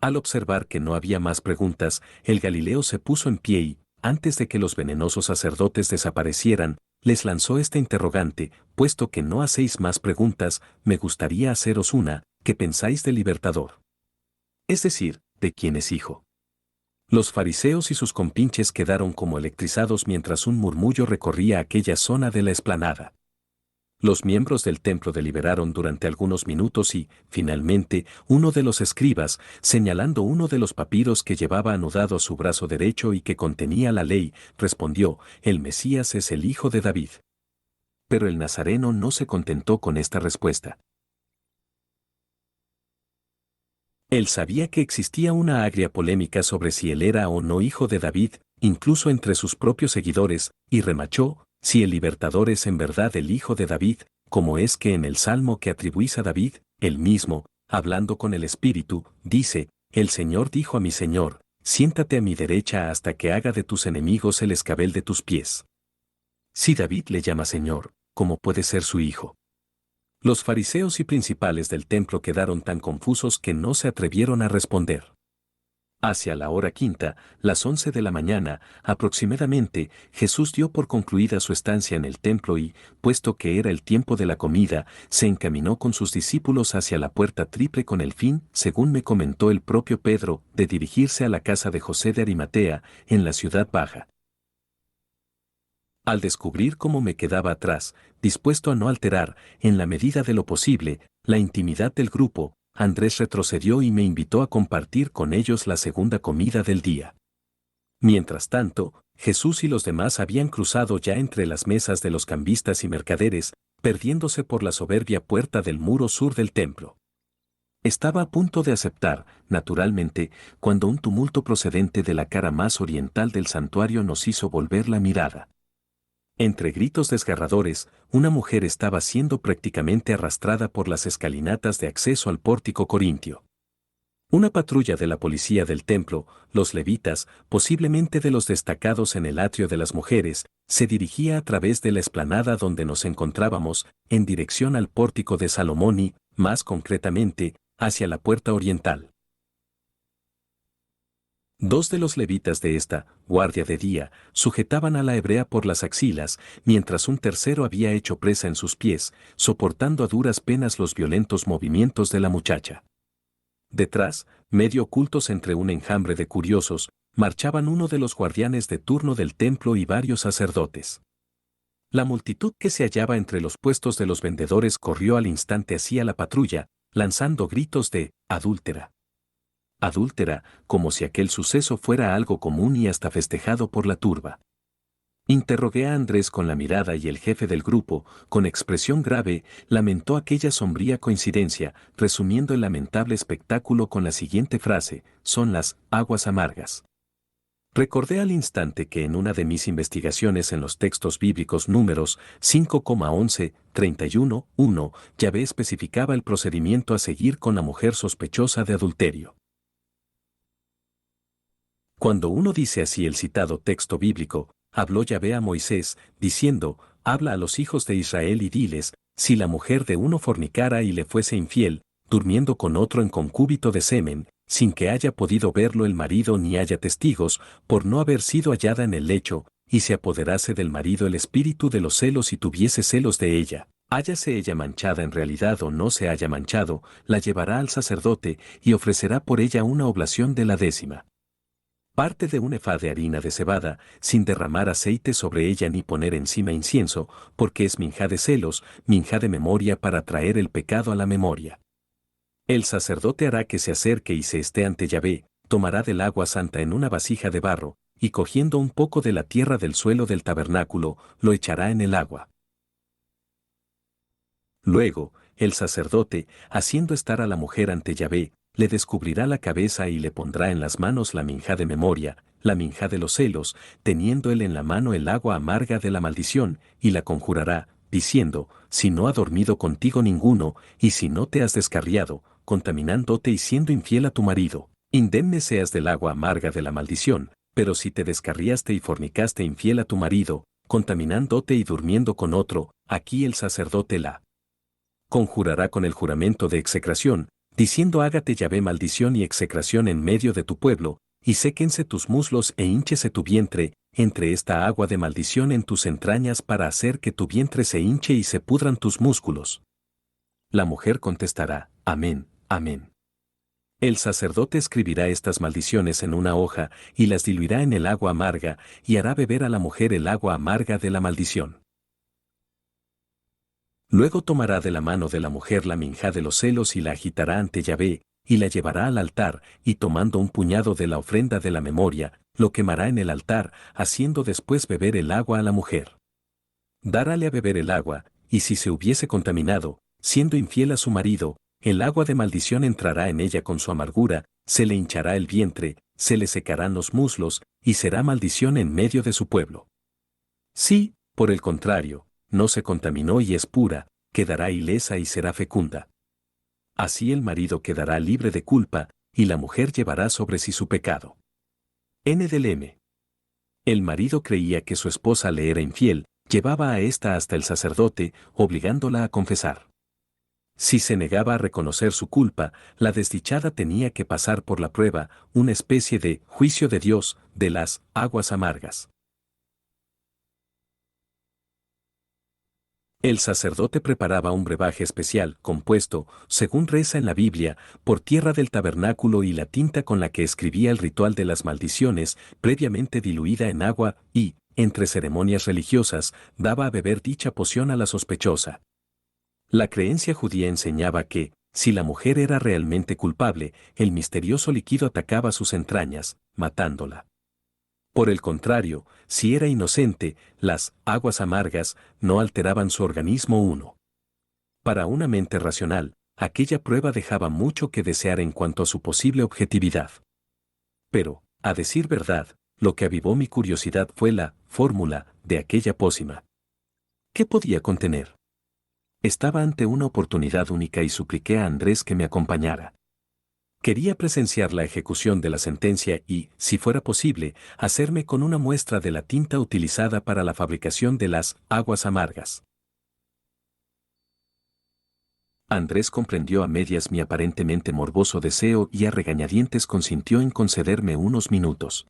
Al observar que no había más preguntas, el Galileo se puso en pie y, antes de que los venenosos sacerdotes desaparecieran, les lanzó esta interrogante, puesto que no hacéis más preguntas, me gustaría haceros una, ¿qué pensáis del libertador? Es decir, ¿de quién es hijo? Los fariseos y sus compinches quedaron como electrizados mientras un murmullo recorría aquella zona de la explanada. Los miembros del templo deliberaron durante algunos minutos y, finalmente, uno de los escribas, señalando uno de los papiros que llevaba anudado a su brazo derecho y que contenía la ley, respondió, el Mesías es el hijo de David. Pero el nazareno no se contentó con esta respuesta. Él sabía que existía una agria polémica sobre si él era o no hijo de David, incluso entre sus propios seguidores, y remachó, si el libertador es en verdad el hijo de David, como es que en el salmo que atribuís a David, él mismo, hablando con el Espíritu, dice, el Señor dijo a mi Señor, siéntate a mi derecha hasta que haga de tus enemigos el escabel de tus pies. Si David le llama Señor, ¿cómo puede ser su hijo? Los fariseos y principales del templo quedaron tan confusos que no se atrevieron a responder. Hacia la hora quinta, las 11 de la mañana, aproximadamente, Jesús dio por concluida su estancia en el templo y, puesto que era el tiempo de la comida, se encaminó con sus discípulos hacia la puerta triple con el fin, según me comentó el propio Pedro, de dirigirse a la casa de José de Arimatea, en la ciudad baja. Al descubrir cómo me quedaba atrás, dispuesto a no alterar, en la medida de lo posible, la intimidad del grupo, Andrés retrocedió y me invitó a compartir con ellos la segunda comida del día. Mientras tanto, Jesús y los demás habían cruzado ya entre las mesas de los cambistas y mercaderes, perdiéndose por la soberbia puerta del muro sur del templo. Estaba a punto de aceptar, naturalmente, cuando un tumulto procedente de la cara más oriental del santuario nos hizo volver la mirada. Entre gritos desgarradores, una mujer estaba siendo prácticamente arrastrada por las escalinatas de acceso al pórtico corintio. Una patrulla de la policía del templo, los levitas, posiblemente de los destacados en el atrio de las mujeres, se dirigía a través de la explanada donde nos encontrábamos, en dirección al pórtico de Salomón y, más concretamente, hacia la puerta oriental. Dos de los levitas de esta guardia de día sujetaban a la hebrea por las axilas, mientras un tercero había hecho presa en sus pies, soportando a duras penas los violentos movimientos de la muchacha. Detrás, medio ocultos entre un enjambre de curiosos, marchaban uno de los guardianes de turno del templo y varios sacerdotes. La multitud que se hallaba entre los puestos de los vendedores corrió al instante hacia la patrulla, lanzando gritos de «adúltera». Adúltera, como si aquel suceso fuera algo común y hasta festejado por la turba. Interrogué a Andrés con la mirada y el jefe del grupo, con expresión grave, lamentó aquella sombría coincidencia, resumiendo el lamentable espectáculo con la siguiente frase, son las aguas amargas. Recordé al instante que en una de mis investigaciones en los textos bíblicos números 5,11, 31, 1, Yahvé especificaba el procedimiento a seguir con la mujer sospechosa de adulterio. Cuando uno dice así el citado texto bíblico, habló Yahvé a Moisés, diciendo, habla a los hijos de Israel y diles, si la mujer de uno fornicara y le fuese infiel, durmiendo con otro en concúbito de semen, sin que haya podido verlo el marido ni haya testigos, por no haber sido hallada en el lecho, y se apoderase del marido el espíritu de los celos y tuviese celos de ella, háyase ella manchada en realidad o no se haya manchado, la llevará al sacerdote y ofrecerá por ella una oblación de la 10ª parte de un efá de harina de cebada, sin derramar aceite sobre ella ni poner encima incienso, porque es minjá de celos, minjá de memoria para traer el pecado a la memoria. El sacerdote hará que se acerque y se esté ante Yahvé, tomará del agua santa en una vasija de barro, y cogiendo un poco de la tierra del suelo del tabernáculo, lo echará en el agua. Luego, el sacerdote, haciendo estar a la mujer ante Yahvé, le descubrirá la cabeza y le pondrá en las manos la minjá de memoria, la minjá de los celos, teniendo él en la mano el agua amarga de la maldición, y la conjurará, diciendo, si no ha dormido contigo ninguno, y si no te has descarriado, contaminándote y siendo infiel a tu marido, indemne seas del agua amarga de la maldición, pero si te descarriaste y fornicaste infiel a tu marido, contaminándote y durmiendo con otro, aquí el sacerdote la conjurará con el juramento de execración, diciendo hágate Yahvé maldición y execración en medio de tu pueblo, y séquense tus muslos e hínchese tu vientre, entre esta agua de maldición en tus entrañas para hacer que tu vientre se hinche y se pudran tus músculos. La mujer contestará, amén, amén. El sacerdote escribirá estas maldiciones en una hoja y las diluirá en el agua amarga, y hará beber a la mujer el agua amarga de la maldición. Luego tomará de la mano de la mujer la minjá de los celos y la agitará ante Yahvé, y la llevará al altar, y tomando un puñado de la ofrenda de la memoria, lo quemará en el altar, haciendo después beber el agua a la mujer. Darále a beber el agua, y si se hubiese contaminado, siendo infiel a su marido, el agua de maldición entrará en ella con su amargura, se le hinchará el vientre, se le secarán los muslos, y será maldición en medio de su pueblo. Si, por el contrario, no se contaminó y es pura, quedará ilesa y será fecunda. Así el marido quedará libre de culpa, y la mujer llevará sobre sí su pecado. N del M. El marido creía que su esposa le era infiel, llevaba a ésta hasta el sacerdote, obligándola a confesar. Si se negaba a reconocer su culpa, la desdichada tenía que pasar por la prueba, una especie de juicio de Dios, de las aguas amargas. El sacerdote preparaba un brebaje especial, compuesto, según reza en la Biblia, por tierra del tabernáculo y la tinta con la que escribía el ritual de las maldiciones, previamente diluida en agua, y, entre ceremonias religiosas, daba a beber dicha poción a la sospechosa. La creencia judía enseñaba que, si la mujer era realmente culpable, el misterioso líquido atacaba sus entrañas, matándola. Por el contrario, si era inocente, las aguas amargas no alteraban su organismo uno. Para una mente racional, aquella prueba dejaba mucho que desear en cuanto a su posible objetividad. Pero, a decir verdad, lo que avivó mi curiosidad fue la fórmula de aquella pócima. ¿Qué podía contener? Estaba ante una oportunidad única y supliqué a Andrés que me acompañara. Quería presenciar la ejecución de la sentencia y, si fuera posible, hacerme con una muestra de la tinta utilizada para la fabricación de las aguas amargas. Andrés comprendió a medias mi aparentemente morboso deseo y a regañadientes consintió en concederme unos minutos.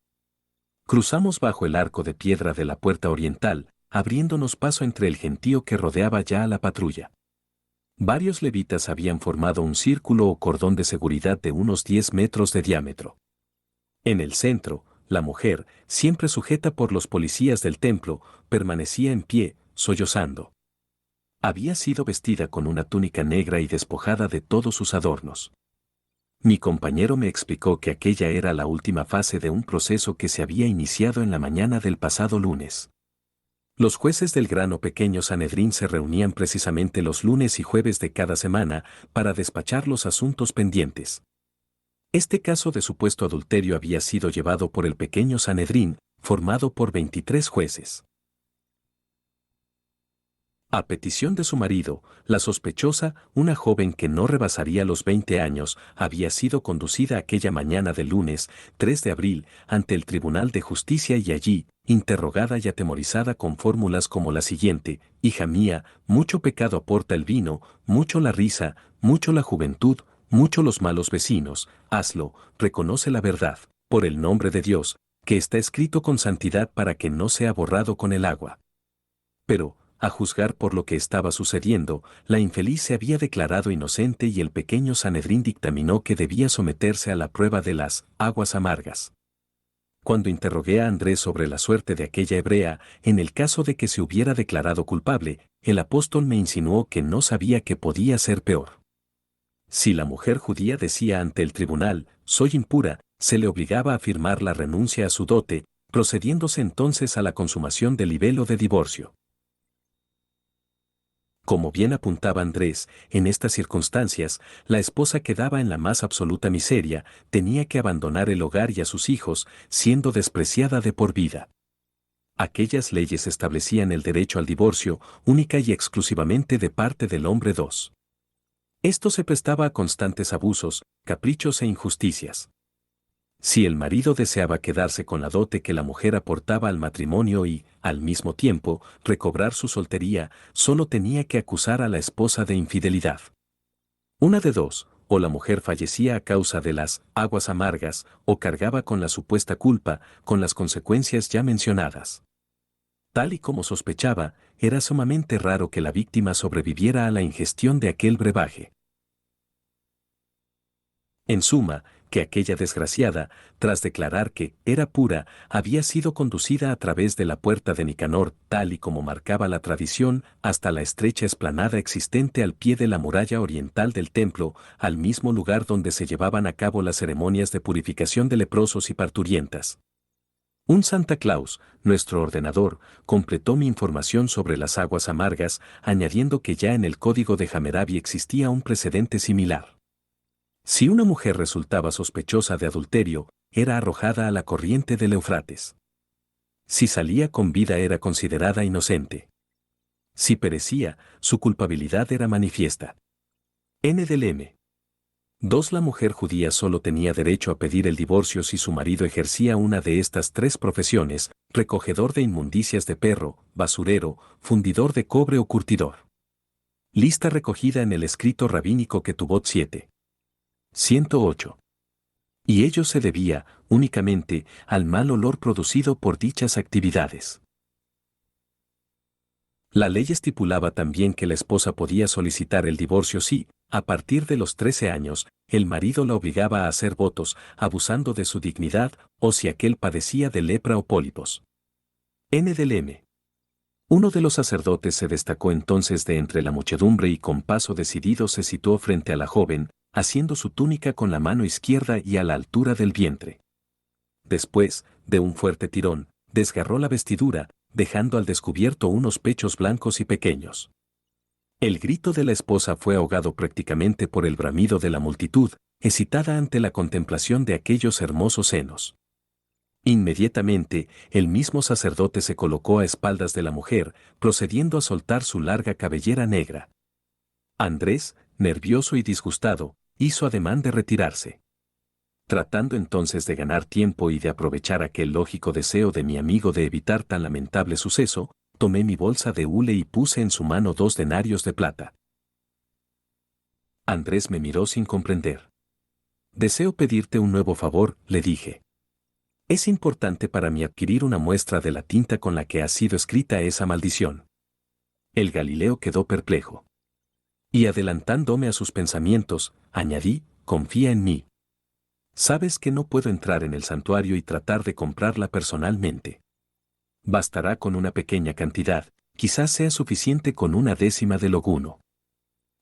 Cruzamos bajo el arco de piedra de la puerta oriental, abriéndonos paso entre el gentío que rodeaba ya a la patrulla. Varios levitas habían formado un círculo o cordón de seguridad de unos 10 metros de diámetro. En el centro, la mujer, siempre sujeta por los policías del templo, permanecía en pie, sollozando. Había sido vestida con una túnica negra y despojada de todos sus adornos. Mi compañero me explicó que aquella era la última fase de un proceso que se había iniciado en la mañana del pasado lunes. Los jueces del Gran o Pequeño Sanedrín se reunían precisamente los lunes y jueves de cada semana para despachar los asuntos pendientes. Este caso de supuesto adulterio había sido llevado por el Pequeño Sanedrín, formado por 23 jueces. A petición de su marido, la sospechosa, una joven que no rebasaría los 20 años, había sido conducida aquella mañana del lunes, 3 de abril, ante el Tribunal de Justicia y allí, interrogada y atemorizada con fórmulas como la siguiente: hija mía, mucho pecado aporta el vino, mucho la risa, mucho la juventud, mucho los malos vecinos, hazlo, reconoce la verdad, por el nombre de Dios, que está escrito con santidad para que no sea borrado con el agua. Pero, a juzgar por lo que estaba sucediendo, la infeliz se había declarado inocente y el Pequeño Sanedrín dictaminó que debía someterse a la prueba de las aguas amargas. Cuando interrogué a Andrés sobre la suerte de aquella hebrea, en el caso de que se hubiera declarado culpable, el apóstol me insinuó que no sabía qué podía ser peor. Si la mujer judía decía ante el tribunal, soy impura, se le obligaba a firmar la renuncia a su dote, procediéndose entonces a la consumación del libelo de divorcio. Como bien apuntaba Andrés, en estas circunstancias, la esposa quedaba en la más absoluta miseria, tenía que abandonar el hogar y a sus hijos, siendo despreciada de por vida. Aquellas leyes establecían el derecho al divorcio, única y exclusivamente de parte del hombre. 2. Esto se prestaba a constantes abusos, caprichos e injusticias. Si el marido deseaba quedarse con la dote que la mujer aportaba al matrimonio y, al mismo tiempo, recobrar su soltería, solo tenía que acusar a la esposa de infidelidad. Una de dos: o la mujer fallecía a causa de las aguas amargas, o cargaba con la supuesta culpa, con las consecuencias ya mencionadas. Tal y como sospechaba, era sumamente raro que la víctima sobreviviera a la ingestión de aquel brebaje. En suma, que aquella desgraciada, tras declarar que era pura, había sido conducida a través de la puerta de Nicanor, tal y como marcaba la tradición, hasta la estrecha explanada existente al pie de la muralla oriental del templo, al mismo lugar donde se llevaban a cabo las ceremonias de purificación de leprosos y parturientas. Un Santa Claus, nuestro ordenador, completó mi información sobre las aguas amargas, añadiendo que ya en el código de Hammurabi existía un precedente similar. Si una mujer resultaba sospechosa de adulterio, era arrojada a la corriente del Eufrates. Si salía con vida era considerada inocente. Si perecía, su culpabilidad era manifiesta. N del M. 2. La mujer judía solo tenía derecho a pedir el divorcio si su marido ejercía una de estas tres profesiones: recogedor de inmundicias de perro, basurero, fundidor de cobre o curtidor. Lista recogida en el escrito rabínico Ketubot 7. 108. Y ello se debía, únicamente, al mal olor producido por dichas actividades. La ley estipulaba también que la esposa podía solicitar el divorcio si, a partir de los 13 años, el marido la obligaba a hacer votos, abusando de su dignidad, o si aquel padecía de lepra o pólipos. N del M. Uno de los sacerdotes se destacó entonces de entre la muchedumbre y con paso decidido se situó frente a la joven, haciendo su túnica con la mano izquierda y a la altura del vientre. Después, de un fuerte tirón, desgarró la vestidura, dejando al descubierto unos pechos blancos y pequeños. El grito de la esposa fue ahogado prácticamente por el bramido de la multitud, excitada ante la contemplación de aquellos hermosos senos. Inmediatamente, el mismo sacerdote se colocó a espaldas de la mujer, procediendo a soltar su larga cabellera negra. Andrés, nervioso y disgustado, hizo ademán de retirarse. Tratando entonces de ganar tiempo y de aprovechar aquel lógico deseo de mi amigo de evitar tan lamentable suceso, tomé mi bolsa de hule y puse en su mano 2 denarios de plata. Andrés me miró sin comprender. «Deseo pedirte un nuevo favor», le dije. «Es importante para mí adquirir una muestra de la tinta con la que ha sido escrita esa maldición». El Galileo quedó perplejo. Y adelantándome a sus pensamientos, añadí: «Confía en mí. Sabes que no puedo entrar en el santuario y tratar de comprarla personalmente. Bastará con una pequeña cantidad, quizás sea suficiente con 1/10 de loguno».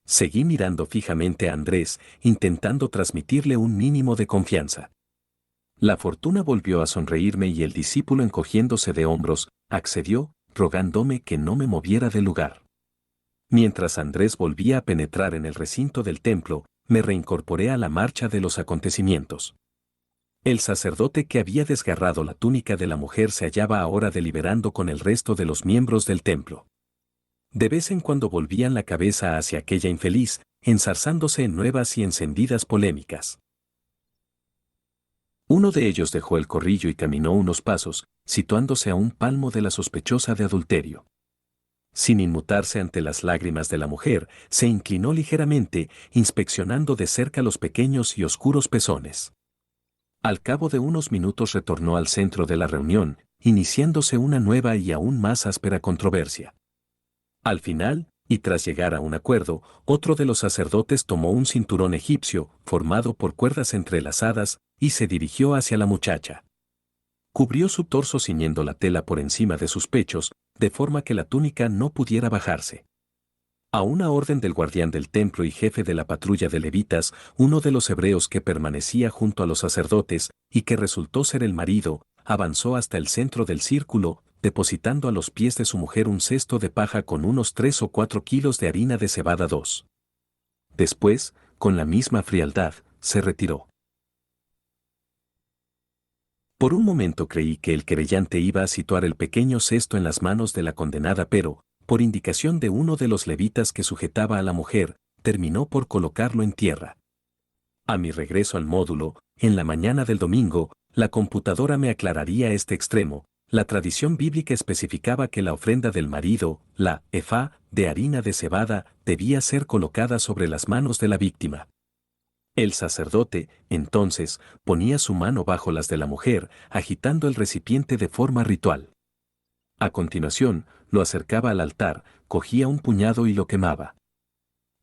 Seguí mirando fijamente a Andrés, intentando transmitirle un mínimo de confianza. La fortuna volvió a sonreírme y el discípulo, encogiéndose de hombros, accedió, rogándome que no me moviera del lugar. Mientras Andrés volvía a penetrar en el recinto del templo, me reincorporé a la marcha de los acontecimientos. El sacerdote que había desgarrado la túnica de la mujer se hallaba ahora deliberando con el resto de los miembros del templo. De vez en cuando volvían la cabeza hacia aquella infeliz, enzarzándose en nuevas y encendidas polémicas. Uno de ellos dejó el corrillo y caminó unos pasos, situándose a un palmo de la sospechosa de adulterio. Sin inmutarse ante las lágrimas de la mujer, se inclinó ligeramente, inspeccionando de cerca los pequeños y oscuros pezones. Al cabo de unos minutos retornó al centro de la reunión, iniciándose una nueva y aún más áspera controversia. Al final, y tras llegar a un acuerdo, otro de los sacerdotes tomó un cinturón egipcio, formado por cuerdas entrelazadas, y se dirigió hacia la muchacha. Cubrió su torso ciñendo la tela por encima de sus pechos, de forma que la túnica no pudiera bajarse. A una orden del guardián del templo y jefe de la patrulla de levitas, uno de los hebreos que permanecía junto a los sacerdotes, y que resultó ser el marido, avanzó hasta el centro del círculo, depositando a los pies de su mujer un cesto de paja con unos 3 o 4 kilos de harina de cebada 2. Después, con la misma frialdad, se retiró. Por un momento creí que el querellante iba a situar el pequeño cesto en las manos de la condenada, pero, por indicación de uno de los levitas que sujetaba a la mujer, terminó por colocarlo en tierra. A mi regreso al módulo, en la mañana del domingo, la computadora me aclararía este extremo. La tradición bíblica especificaba que la ofrenda del marido, la efá, de harina de cebada, debía ser colocada sobre las manos de la víctima. El sacerdote, entonces, ponía su mano bajo las de la mujer, agitando el recipiente de forma ritual. A continuación, lo acercaba al altar, cogía un puñado y lo quemaba.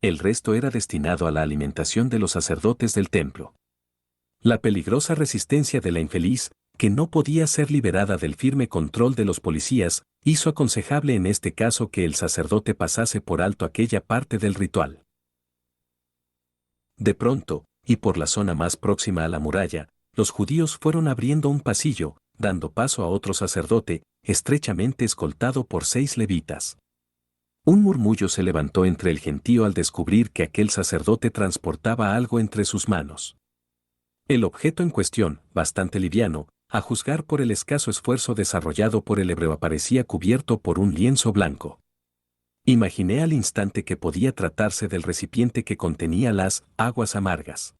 El resto era destinado a la alimentación de los sacerdotes del templo. La peligrosa resistencia de la infeliz, que no podía ser liberada del firme control de los policías, hizo aconsejable en este caso que el sacerdote pasase por alto aquella parte del ritual. De pronto, y por la zona más próxima a la muralla, los judíos fueron abriendo un pasillo, dando paso a otro sacerdote, estrechamente escoltado por 6 levitas. Un murmullo se levantó entre el gentío al descubrir que aquel sacerdote transportaba algo entre sus manos. El objeto en cuestión, bastante liviano, a juzgar por el escaso esfuerzo desarrollado por el hebreo, aparecía cubierto por un lienzo blanco. Imaginé al instante que podía tratarse del recipiente que contenía las aguas amargas.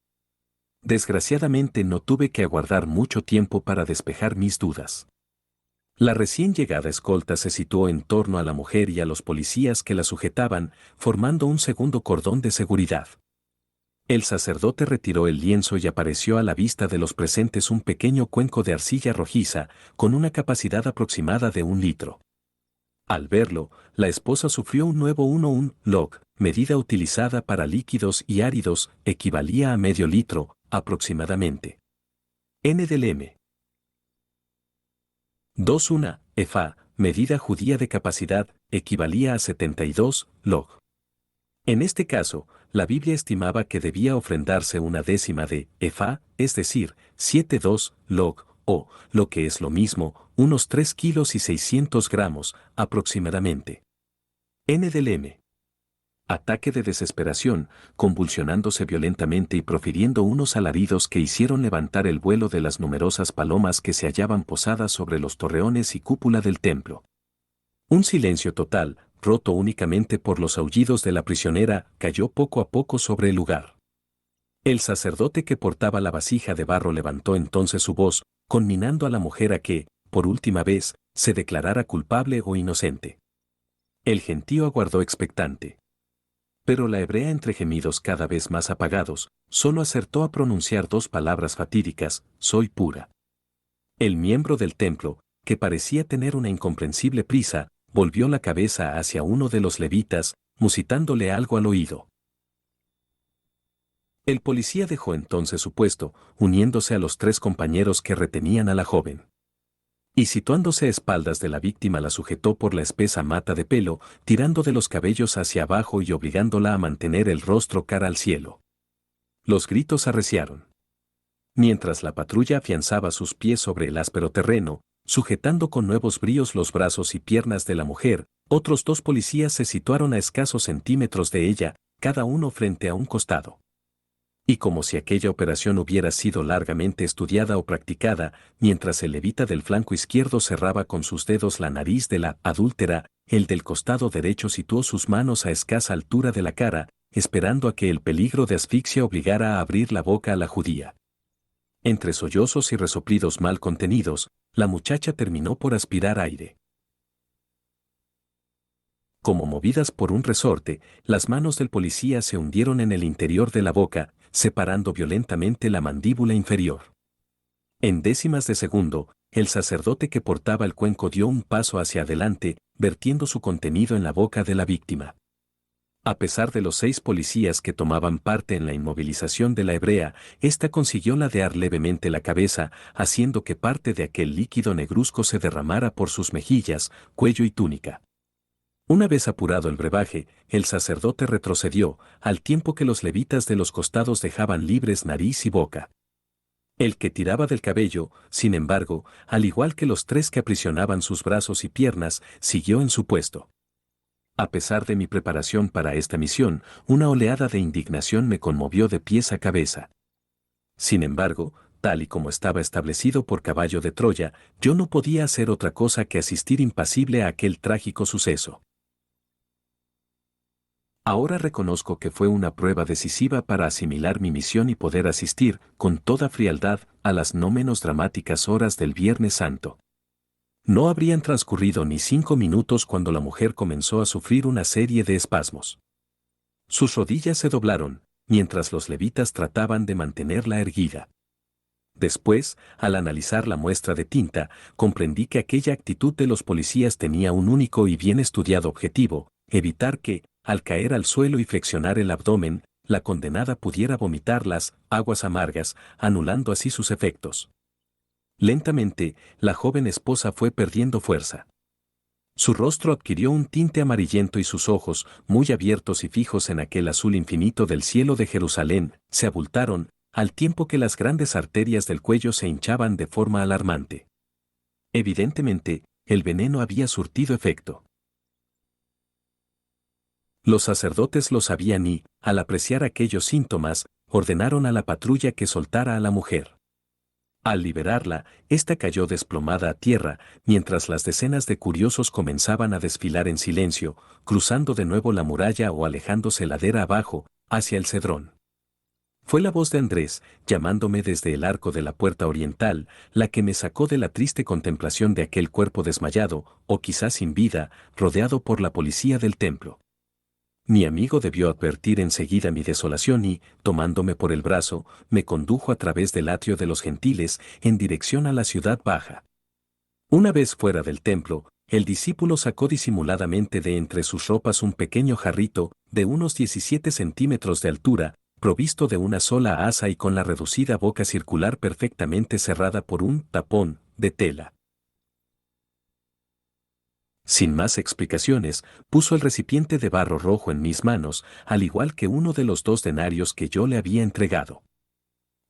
Desgraciadamente no tuve que aguardar mucho tiempo para despejar mis dudas. La recién llegada escolta se situó en torno a la mujer y a los policías que la sujetaban, formando un segundo cordón de seguridad. El sacerdote retiró el lienzo y apareció a la vista de los presentes un pequeño cuenco de arcilla rojiza, con una capacidad aproximada de 1 litro. Al verlo, la esposa sufrió un nuevo 1 log, medida utilizada para líquidos y áridos, equivalía a medio litro, aproximadamente. N del M. 2 efa, medida judía de capacidad, equivalía a 72 log. En este caso, la Biblia estimaba que debía ofrendarse 1/10 de efa, es decir, 72 log, o, lo que es lo mismo, unos 3 kilos y 600 gramos, aproximadamente. N del M. Ataque de desesperación, convulsionándose violentamente y profiriendo unos alaridos que hicieron levantar el vuelo de las numerosas palomas que se hallaban posadas sobre los torreones y cúpula del templo. Un silencio total, roto únicamente por los aullidos de la prisionera, cayó poco a poco sobre el lugar. El sacerdote que portaba la vasija de barro levantó entonces su voz, conminando a la mujer a que, por última vez, se declarara culpable o inocente. El gentío aguardó expectante. Pero la hebrea, entre gemidos cada vez más apagados, solo acertó a pronunciar 2 palabras fatídicas: soy pura. El miembro del templo, que parecía tener una incomprensible prisa, volvió la cabeza hacia uno de los levitas, musitándole algo al oído. El policía dejó entonces su puesto, uniéndose a los 3 compañeros que retenían a la joven. Y situándose a espaldas de la víctima la sujetó por la espesa mata de pelo, tirando de los cabellos hacia abajo y obligándola a mantener el rostro cara al cielo. Los gritos arreciaron. Mientras la patrulla afianzaba sus pies sobre el áspero terreno, sujetando con nuevos bríos los brazos y piernas de la mujer, otros 2 policías se situaron a escasos centímetros de ella, cada uno frente a un costado. Y como si aquella operación hubiera sido largamente estudiada o practicada, mientras el levita del flanco izquierdo cerraba con sus dedos la nariz de la adúltera, el del costado derecho situó sus manos a escasa altura de la cara, esperando a que el peligro de asfixia obligara a abrir la boca a la judía. Entre sollozos y resoplidos mal contenidos, la muchacha terminó por aspirar aire. Como movidas por un resorte, las manos del policía se hundieron en el interior de la boca, separando violentamente la mandíbula inferior. En décimas de segundo, el sacerdote que portaba el cuenco dio un paso hacia adelante, vertiendo su contenido en la boca de la víctima. A pesar de los 6 policías que tomaban parte en la inmovilización de la hebrea, ésta consiguió ladear levemente la cabeza, haciendo que parte de aquel líquido negruzco se derramara por sus mejillas, cuello y túnica. Una vez apurado el brebaje, el sacerdote retrocedió, al tiempo que los levitas de los costados dejaban libres nariz y boca. El que tiraba del cabello, sin embargo, al igual que los 3 que aprisionaban sus brazos y piernas, siguió en su puesto. A pesar de mi preparación para esta misión, una oleada de indignación me conmovió de pies a cabeza. Sin embargo, tal y como estaba establecido por caballo de Troya, yo no podía hacer otra cosa que asistir impasible a aquel trágico suceso. Ahora reconozco que fue una prueba decisiva para asimilar mi misión y poder asistir, con toda frialdad, a las no menos dramáticas horas del Viernes Santo. No habrían transcurrido ni 5 minutos cuando la mujer comenzó a sufrir una serie de espasmos. Sus rodillas se doblaron, mientras los levitas trataban de mantenerla erguida. Después, al analizar la muestra de tinta, comprendí que aquella actitud de los policías tenía un único y bien estudiado objetivo: evitar que, al caer al suelo y flexionar el abdomen, la condenada pudiera vomitar las aguas amargas, anulando así sus efectos. Lentamente, la joven esposa fue perdiendo fuerza. Su rostro adquirió un tinte amarillento y sus ojos, muy abiertos y fijos en aquel azul infinito del cielo de Jerusalén, se abultaron, al tiempo que las grandes arterias del cuello se hinchaban de forma alarmante. Evidentemente, el veneno había surtido efecto. Los sacerdotes lo sabían y, al apreciar aquellos síntomas, ordenaron a la patrulla que soltara a la mujer. Al liberarla, ésta cayó desplomada a tierra, mientras las decenas de curiosos comenzaban a desfilar en silencio, cruzando de nuevo la muralla o alejándose ladera abajo, hacia el Cedrón. Fue la voz de Andrés, llamándome desde el arco de la puerta oriental, la que me sacó de la triste contemplación de aquel cuerpo desmayado, o quizás sin vida, rodeado por la policía del templo. Mi amigo debió advertir enseguida mi desolación y, tomándome por el brazo, me condujo a través del atrio de los gentiles en dirección a la ciudad baja. Una vez fuera del templo, el discípulo sacó disimuladamente de entre sus ropas un pequeño jarrito, de unos 17 centímetros de altura, provisto de una sola asa y con la reducida boca circular perfectamente cerrada por un tapón de tela. Sin más explicaciones, puso el recipiente de barro rojo en mis manos, al igual que uno de los 2 denarios que yo le había entregado.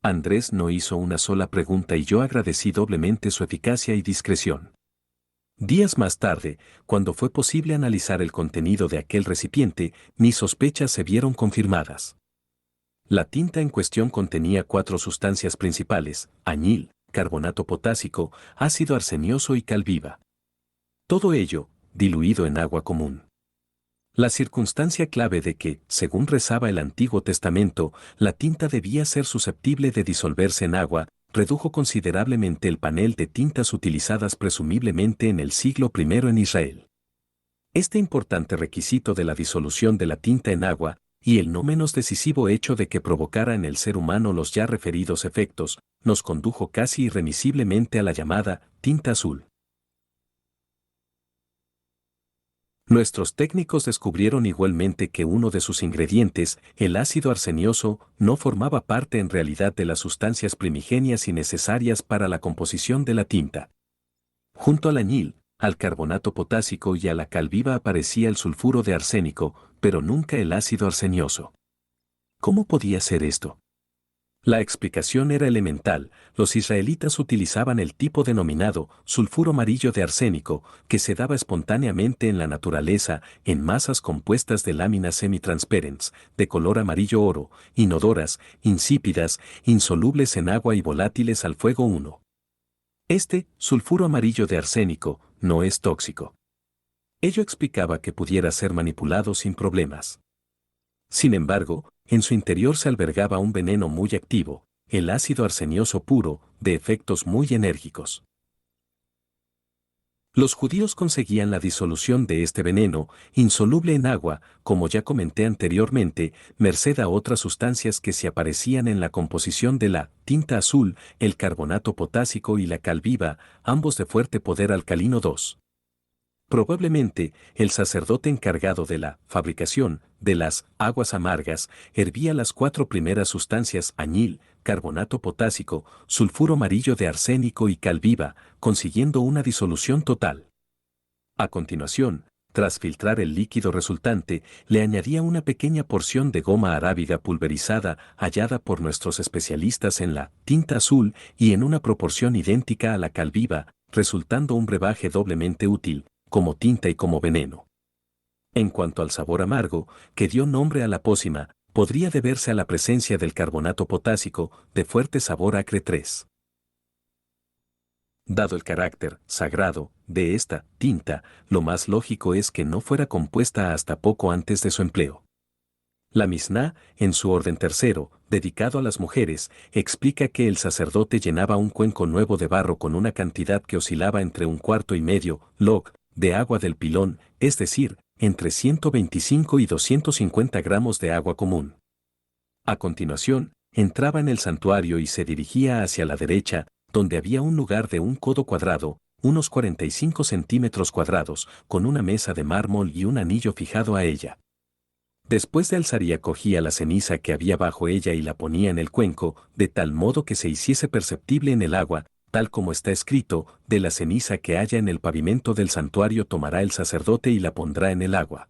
Andrés no hizo una sola pregunta y yo agradecí doblemente su eficacia y discreción. Días más tarde, cuando fue posible analizar el contenido de aquel recipiente, mis sospechas se vieron confirmadas. La tinta en cuestión contenía 4 sustancias principales: añil, carbonato potásico, ácido arsenioso y cal viva. Todo ello, diluido en agua común. La circunstancia clave de que, según rezaba el Antiguo Testamento, la tinta debía ser susceptible de disolverse en agua, redujo considerablemente el panel de tintas utilizadas presumiblemente en el siglo I en Israel. Este importante requisito de la disolución de la tinta en agua, y el no menos decisivo hecho de que provocara en el ser humano los ya referidos efectos, nos condujo casi irremisiblemente a la llamada tinta azul. Nuestros técnicos descubrieron igualmente que uno de sus ingredientes, el ácido arsenioso, no formaba parte en realidad de las sustancias primigenias y necesarias para la composición de la tinta. Junto al añil, al carbonato potásico y a la cal viva aparecía el sulfuro de arsénico, pero nunca el ácido arsenioso. ¿Cómo podía ser esto? La explicación era elemental: los israelitas utilizaban el tipo denominado sulfuro amarillo de arsénico, que se daba espontáneamente en la naturaleza en masas compuestas de láminas semitransparentes, de color amarillo oro, inodoras, insípidas, insolubles en agua y volátiles al fuego 1. Este sulfuro amarillo de arsénico no es tóxico. Ello explicaba que pudiera ser manipulado sin problemas. Sin embargo, en su interior se albergaba un veneno muy activo, el ácido arsenioso puro, de efectos muy enérgicos. Los judíos conseguían la disolución de este veneno, insoluble en agua, como ya comenté anteriormente, merced a otras sustancias que se aparecían en la composición de la tinta azul, el carbonato potásico y la cal viva, ambos de fuerte poder alcalino 2. Probablemente, el sacerdote encargado de la fabricación de las aguas amargas hervía las 4 primeras sustancias: añil, carbonato potásico, sulfuro amarillo de arsénico y cal viva, consiguiendo una disolución total. A continuación, tras filtrar el líquido resultante, le añadía una pequeña porción de goma arábiga pulverizada hallada por nuestros especialistas en la tinta azul y en una proporción idéntica a la cal viva, resultando un brebaje doblemente útil, como tinta y como veneno. En cuanto al sabor amargo, que dio nombre a la pócima, podría deberse a la presencia del carbonato potásico, de fuerte sabor acre 3. Dado el carácter sagrado de esta tinta, lo más lógico es que no fuera compuesta hasta poco antes de su empleo. La Misná, en su orden tercero, dedicado a las mujeres, explica que el sacerdote llenaba un cuenco nuevo de barro con una cantidad que oscilaba entre 1,25 log de agua del pilón, es decir, entre 125 y 250 gramos de agua común. A continuación, entraba en el santuario y se dirigía hacia la derecha, donde había un lugar de un codo cuadrado, unos 45 centímetros cuadrados, con una mesa de mármol y un anillo fijado a ella. Después de alzaría cogía la ceniza que había bajo ella y la ponía en el cuenco, de tal modo que se hiciese perceptible en el agua, tal como está escrito: de la ceniza que haya en el pavimento del santuario tomará el sacerdote y la pondrá en el agua.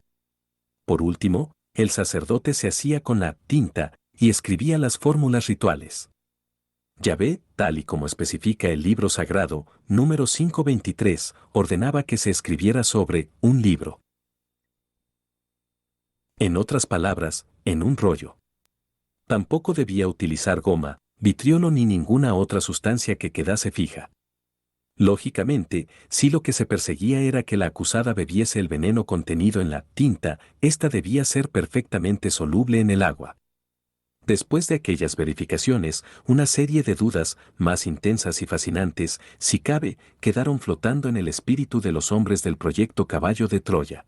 Por último, el sacerdote se hacía con la tinta y escribía las fórmulas rituales. Yahvé, tal y como especifica el libro sagrado, número 523, ordenaba que se escribiera sobre un libro. En otras palabras, en un rollo. Tampoco debía utilizar goma, vitriolo ni ninguna otra sustancia que quedase fija. Lógicamente, si lo que se perseguía era que la acusada bebiese el veneno contenido en la tinta, ésta debía ser perfectamente soluble en el agua. Después de aquellas verificaciones, una serie de dudas, más intensas y fascinantes, si cabe, quedaron flotando en el espíritu de los hombres del proyecto Caballo de Troya.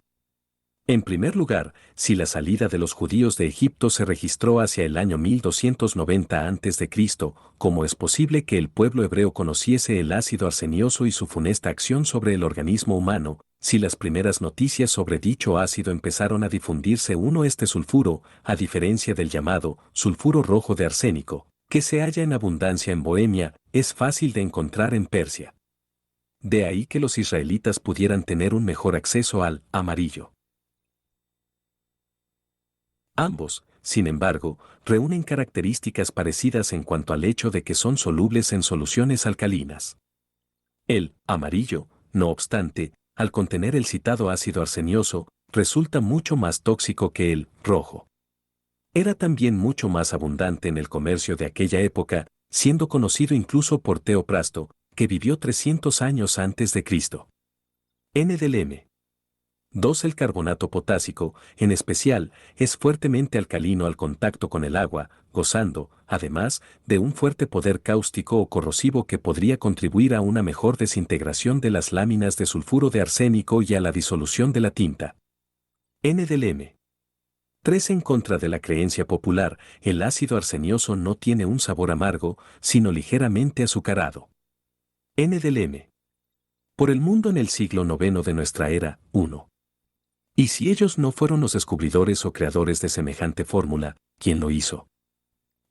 En primer lugar, si la salida de los judíos de Egipto se registró hacia el año 1290 a.C., ¿cómo es posible que el pueblo hebreo conociese el ácido arsenioso y su funesta acción sobre el organismo humano? Si las primeras noticias sobre dicho ácido empezaron a difundirse este sulfuro, a diferencia del llamado sulfuro rojo de arsénico, que se halla en abundancia en Bohemia, es fácil de encontrar en Persia. De ahí que los israelitas pudieran tener un mejor acceso al amarillo. Ambos, sin embargo, reúnen características parecidas en cuanto al hecho de que son solubles en soluciones alcalinas. El amarillo, no obstante, al contener el citado ácido arsenioso, resulta mucho más tóxico que el rojo. Era también mucho más abundante en el comercio de aquella época, siendo conocido incluso por Teoprasto, que vivió 300 años antes de Cristo. N del M. 2. El carbonato potásico, en especial, es fuertemente alcalino al contacto con el agua, gozando, además, de un fuerte poder cáustico o corrosivo que podría contribuir a una mejor desintegración de las láminas de sulfuro de arsénico y a la disolución de la tinta. N del M. 3. En contra de la creencia popular, el ácido arsenioso no tiene un sabor amargo, sino ligeramente azucarado. N del M. Por el mundo en el siglo IX de nuestra era, 1. ¿Y si ellos no fueron los descubridores o creadores de semejante fórmula, quién lo hizo?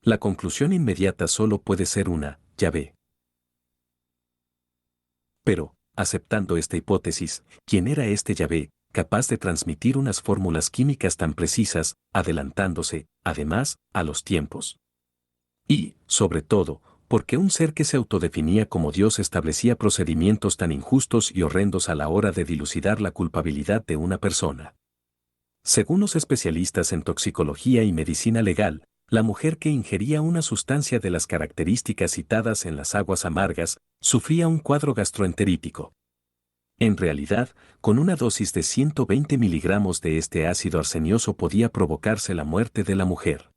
La conclusión inmediata solo puede ser una, Yahvé. Pero, aceptando esta hipótesis, ¿quién era este Yahvé, capaz de transmitir unas fórmulas químicas tan precisas, adelantándose, además, a los tiempos? Y, sobre todo, ¿por qué un ser que se autodefinía como Dios establecía procedimientos tan injustos y horrendos a la hora de dilucidar la culpabilidad de una persona? Según los especialistas en toxicología y medicina legal, la mujer que ingería una sustancia de las características citadas en las aguas amargas sufría un cuadro gastroenterítico. En realidad, con una dosis de 120 miligramos de este ácido arsenioso podía provocarse la muerte de la mujer.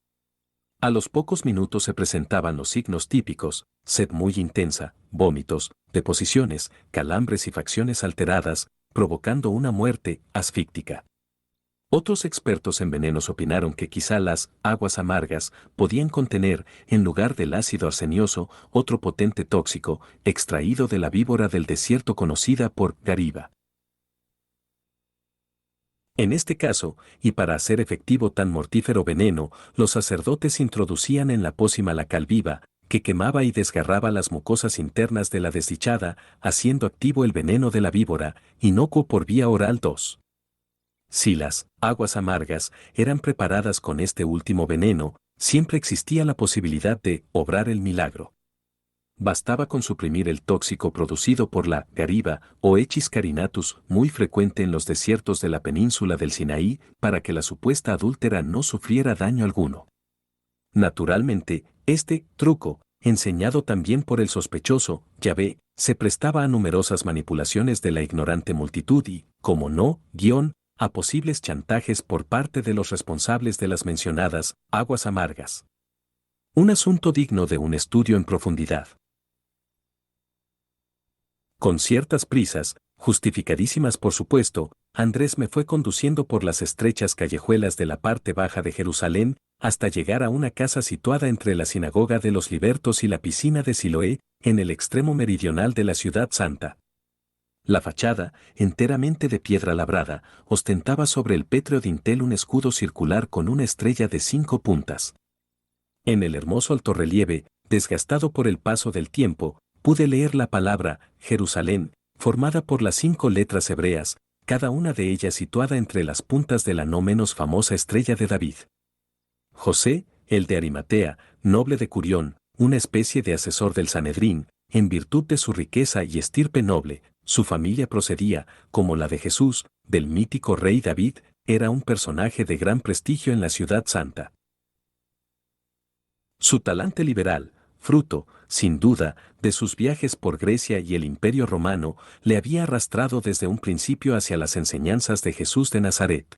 A los pocos minutos se presentaban los signos típicos: sed muy intensa, vómitos, deposiciones, calambres y facciones alteradas, provocando una muerte asfíctica. Otros expertos en venenos opinaron que quizá las aguas amargas podían contener, en lugar del ácido arsenioso, otro potente tóxico, extraído de la víbora del desierto conocida por gariba. En este caso, y para hacer efectivo tan mortífero veneno, los sacerdotes introducían en la pócima la cal viva, que quemaba y desgarraba las mucosas internas de la desdichada, haciendo activo el veneno de la víbora, inocuo por vía oral. 2. Si las aguas amargas eran preparadas con este último veneno, siempre existía la posibilidad de obrar el milagro. Bastaba con suprimir el tóxico producido por la gariba o Echis carinatus, muy frecuente en los desiertos de la península del Sinaí, para que la supuesta adúltera no sufriera daño alguno. Naturalmente, este truco, enseñado también por el sospechoso Yahvé, se prestaba a numerosas manipulaciones de la ignorante multitud y, como no, a posibles chantajes por parte de los responsables de las mencionadas aguas amargas. Un asunto digno de un estudio en profundidad. Con ciertas prisas, justificadísimas por supuesto, Andrés me fue conduciendo por las estrechas callejuelas de la parte baja de Jerusalén, hasta llegar a una casa situada entre la sinagoga de los Libertos y la piscina de Siloé, en el extremo meridional de la ciudad santa. La fachada, enteramente de piedra labrada, ostentaba sobre el pétreo dintel un escudo circular con una estrella de 5 puntas. En el hermoso altorrelieve, desgastado por el paso del tiempo, pude leer la palabra Jerusalén, formada por las 5 letras hebreas, cada una de ellas situada entre las puntas de la no menos famosa estrella de David. José, el de Arimatea, noble de Curión, una especie de asesor del Sanedrín, en virtud de su riqueza y estirpe noble. Su familia procedía, como la de Jesús, del mítico rey David, era un personaje de gran prestigio en la ciudad santa. Su talante liberal, fruto, sin duda, de sus viajes por Grecia y el Imperio Romano, le había arrastrado desde un principio hacia las enseñanzas de Jesús de Nazaret.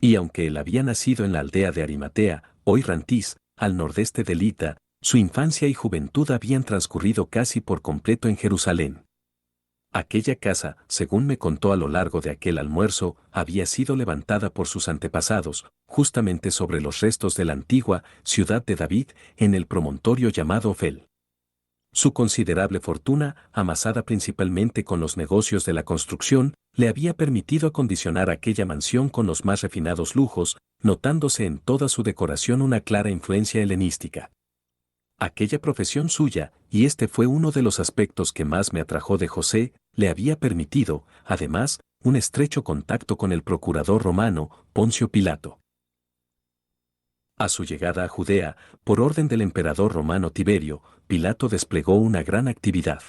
Y aunque él había nacido en la aldea de Arimatea, hoy Rantís, al nordeste de Lita, su infancia y juventud habían transcurrido casi por completo en Jerusalén. Aquella casa, según me contó a lo largo de aquel almuerzo, había sido levantada por sus antepasados, justamente sobre los restos de la antigua ciudad de David, en el promontorio llamado Ofel. Su considerable fortuna, amasada principalmente con los negocios de la construcción, le había permitido acondicionar aquella mansión con los más refinados lujos, notándose en toda su decoración una clara influencia helenística. Aquella profesión suya, y este fue uno de los aspectos que más me atrajo de José, le había permitido, además, un estrecho contacto con el procurador romano, Poncio Pilato. A su llegada a Judea, por orden del emperador romano Tiberio, Pilato desplegó una gran actividad.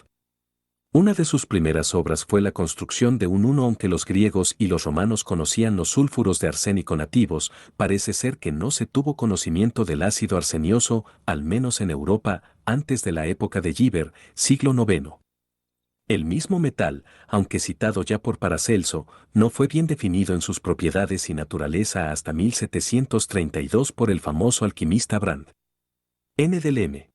Una de sus primeras obras fue la construcción de un huno. Aunque los griegos y los romanos conocían los sulfuros de arsénico nativos, parece ser que no se tuvo conocimiento del ácido arsenioso, al menos en Europa, antes de la época de Liber, siglo IX. El mismo metal, aunque citado ya por Paracelso, no fue bien definido en sus propiedades y naturaleza hasta 1732 por el famoso alquimista Brand. N. del M.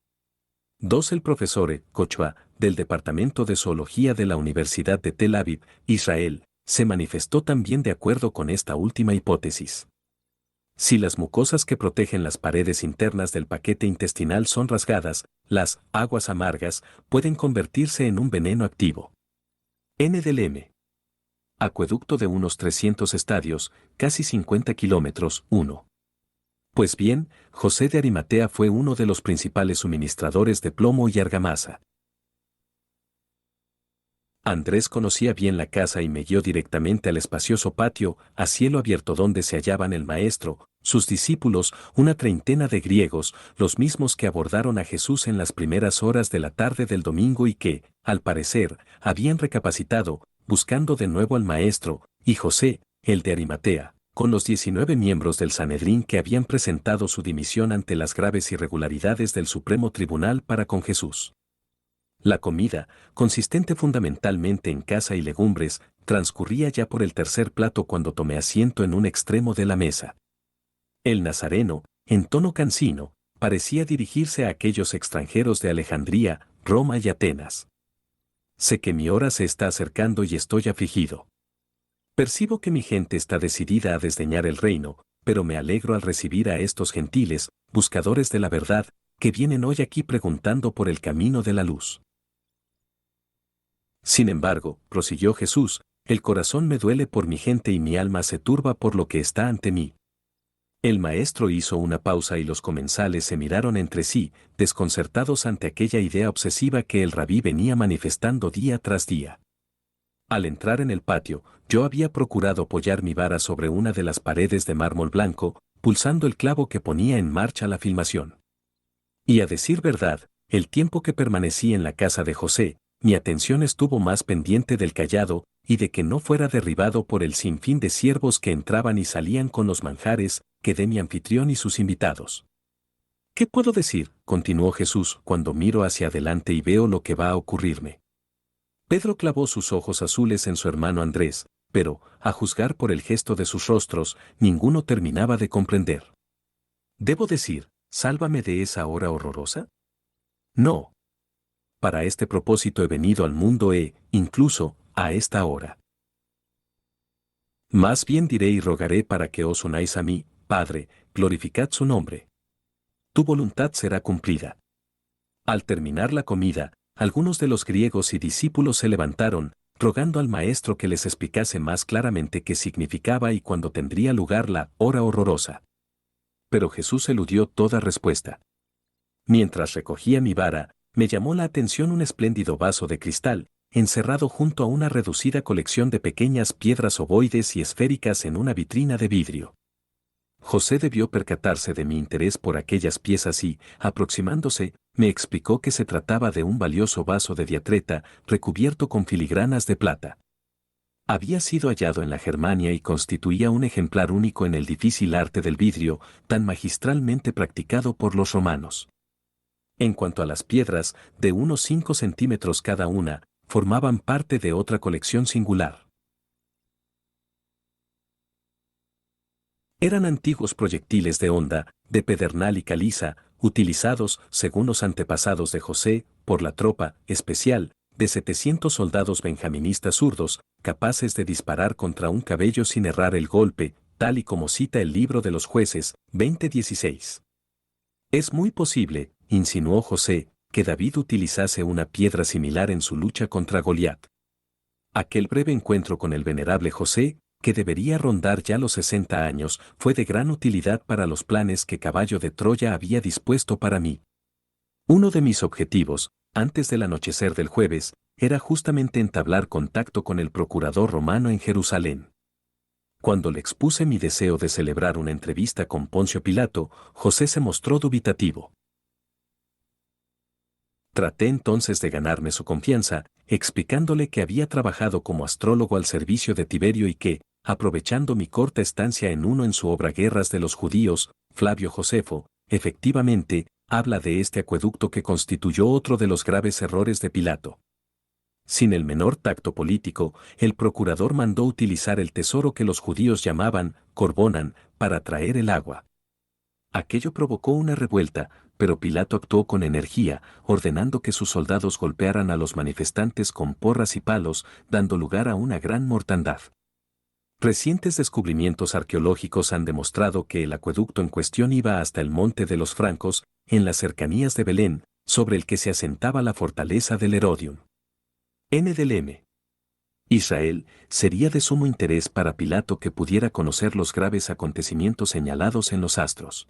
2. El profesor E. Kochba, del Departamento de Zoología de la Universidad de Tel Aviv, Israel, se manifestó también de acuerdo con esta última hipótesis. Si las mucosas que protegen las paredes internas del paquete intestinal son rasgadas, las aguas amargas pueden convertirse en un veneno activo. N. del M. Acueducto de unos 300 estadios, casi 50 kilómetros, 1. Pues bien, José de Arimatea fue uno de los principales suministradores de plomo y argamasa. Andrés conocía bien la casa y me guió directamente al espacioso patio, a cielo abierto donde se hallaban el maestro, sus discípulos, una treintena de griegos, los mismos que abordaron a Jesús en las primeras horas de la tarde del domingo y que, al parecer, habían recapacitado, buscando de nuevo al maestro, y José, el de Arimatea, con los 19 miembros del Sanedrín que habían presentado su dimisión ante las graves irregularidades del Supremo Tribunal para con Jesús. La comida, consistente fundamentalmente en caza y legumbres, transcurría ya por el tercer plato cuando tomé asiento en un extremo de la mesa. El nazareno, en tono cansino, parecía dirigirse a aquellos extranjeros de Alejandría, Roma y Atenas. Sé que mi hora se está acercando y estoy afligido. Percibo que mi gente está decidida a desdeñar el reino, pero me alegro al recibir a estos gentiles, buscadores de la verdad, que vienen hoy aquí preguntando por el camino de la luz. Sin embargo, prosiguió Jesús, el corazón me duele por mi gente y mi alma se turba por lo que está ante mí. El maestro hizo una pausa y los comensales se miraron entre sí, desconcertados ante aquella idea obsesiva que el rabí venía manifestando día tras día. Al entrar en el patio, yo había procurado apoyar mi vara sobre una de las paredes de mármol blanco, pulsando el clavo que ponía en marcha la filmación. Y a decir verdad, el tiempo que permanecí en la casa de José, mi atención estuvo más pendiente del cayado y de que no fuera derribado por el sinfín de siervos que entraban y salían con los manjares, que de mi anfitrión y sus invitados. ¿Qué puedo decir?, continuó Jesús, cuando miro hacia adelante y veo lo que va a ocurrirme. Pedro clavó sus ojos azules en su hermano Andrés, pero, a juzgar por el gesto de sus rostros, ninguno terminaba de comprender. ¿Debo decir, sálvame de esa hora horrorosa? No. Para este propósito he venido al mundo incluso, a esta hora. Más bien diré y rogaré para que os unáis a mí, Padre, glorificad su nombre. Tu voluntad será cumplida. Al terminar la comida, algunos de los griegos y discípulos se levantaron, rogando al maestro que les explicase más claramente qué significaba y cuándo tendría lugar la hora horrorosa. Pero Jesús eludió toda respuesta. Mientras recogía mi vara, me llamó la atención un espléndido vaso de cristal, encerrado junto a una reducida colección de pequeñas piedras ovoides y esféricas en una vitrina de vidrio. José debió percatarse de mi interés por aquellas piezas y, aproximándose, me explicó que se trataba de un valioso vaso de diatreta recubierto con filigranas de plata. Había sido hallado en la Germania y constituía un ejemplar único en el difícil arte del vidrio, tan magistralmente practicado por los romanos. En cuanto a las piedras, de unos 5 centímetros cada una, formaban parte de otra colección singular. Eran antiguos proyectiles de honda, de pedernal y caliza, utilizados, según los antepasados de José, por la tropa especial de 700 soldados benjaministas zurdos, capaces de disparar contra un cabello sin errar el golpe, tal y como cita el libro de los jueces, 20:16. Es muy posible, insinuó José, que David utilizase una piedra similar en su lucha contra Goliat. Aquel breve encuentro con el venerable José, que debería rondar ya los 60 años, fue de gran utilidad para los planes que Caballo de Troya había dispuesto para mí. Uno de mis objetivos, antes del anochecer del jueves, era justamente entablar contacto con el procurador romano en Jerusalén. Cuando le expuse mi deseo de celebrar una entrevista con Poncio Pilato, José se mostró dubitativo. Traté entonces de ganarme su confianza, explicándole que había trabajado como astrólogo al servicio de Tiberio y que, aprovechando mi corta estancia en su obra Guerras de los Judíos, Flavio Josefo, efectivamente, habla de este acueducto que constituyó otro de los graves errores de Pilato. Sin el menor tacto político, el procurador mandó utilizar el tesoro que los judíos llamaban Corbonan para traer el agua. Aquello provocó una revuelta, pero Pilato actuó con energía, ordenando que sus soldados golpearan a los manifestantes con porras y palos, dando lugar a una gran mortandad. Recientes descubrimientos arqueológicos han demostrado que el acueducto en cuestión iba hasta el Monte de los Francos, en las cercanías de Belén, sobre el que se asentaba la fortaleza del Herodium. NDLM. Israel, sería de sumo interés para Pilato que pudiera conocer los graves acontecimientos señalados en los astros.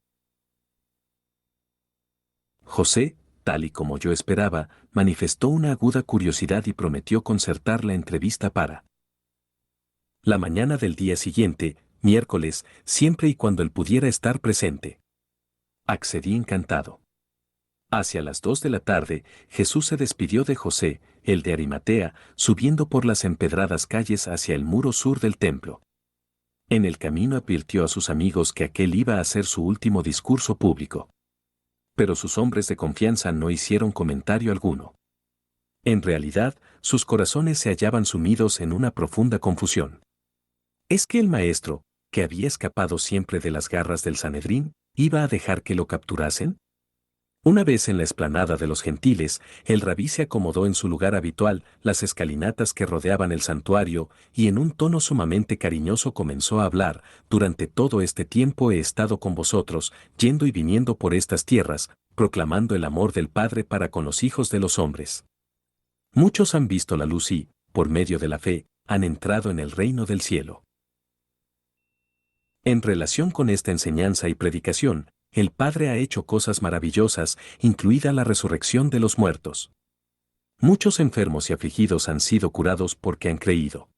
José, tal y como yo esperaba, manifestó una aguda curiosidad y prometió concertar la entrevista para la mañana del día siguiente, miércoles, siempre y cuando él pudiera estar presente. Accedí encantado. Hacia las 2 de la tarde, Jesús se despidió de José, el de Arimatea, subiendo por las empedradas calles hacia el muro sur del templo. En el camino advirtió a sus amigos que aquel iba a ser su último discurso público. Pero sus hombres de confianza no hicieron comentario alguno. En realidad, sus corazones se hallaban sumidos en una profunda confusión. ¿Es que el maestro, que había escapado siempre de las garras del Sanedrín, iba a dejar que lo capturasen? Una vez en la explanada de los gentiles, el rabí se acomodó en su lugar habitual, las escalinatas que rodeaban el santuario, y en un tono sumamente cariñoso comenzó a hablar: durante todo este tiempo he estado con vosotros, yendo y viniendo por estas tierras, proclamando el amor del Padre para con los hijos de los hombres. Muchos han visto la luz y, por medio de la fe, han entrado en el reino del cielo. En relación con esta enseñanza y predicación, el Padre ha hecho cosas maravillosas, incluida la resurrección de los muertos. Muchos enfermos y afligidos han sido curados porque han creído.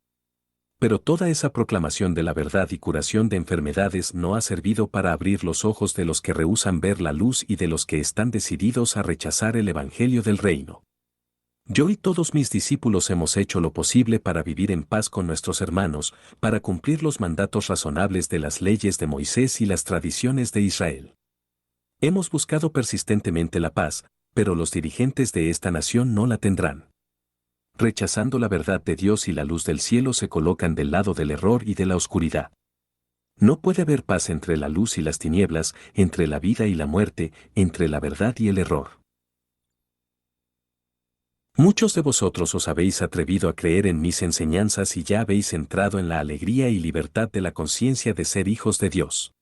Pero toda esa proclamación de la verdad y curación de enfermedades no ha servido para abrir los ojos de los que rehúsan ver la luz y de los que están decididos a rechazar el Evangelio del Reino. Yo y todos mis discípulos hemos hecho lo posible para vivir en paz con nuestros hermanos, para cumplir los mandatos razonables de las leyes de Moisés y las tradiciones de Israel. Hemos buscado persistentemente la paz, pero los dirigentes de esta nación no la tendrán. Rechazando la verdad de Dios y la luz del cielo, se colocan del lado del error y de la oscuridad. No puede haber paz entre la luz y las tinieblas, entre la vida y la muerte, entre la verdad y el error. Muchos de vosotros os habéis atrevido a creer en mis enseñanzas y ya habéis entrado en la alegría y libertad de la conciencia de ser hijos de Dios.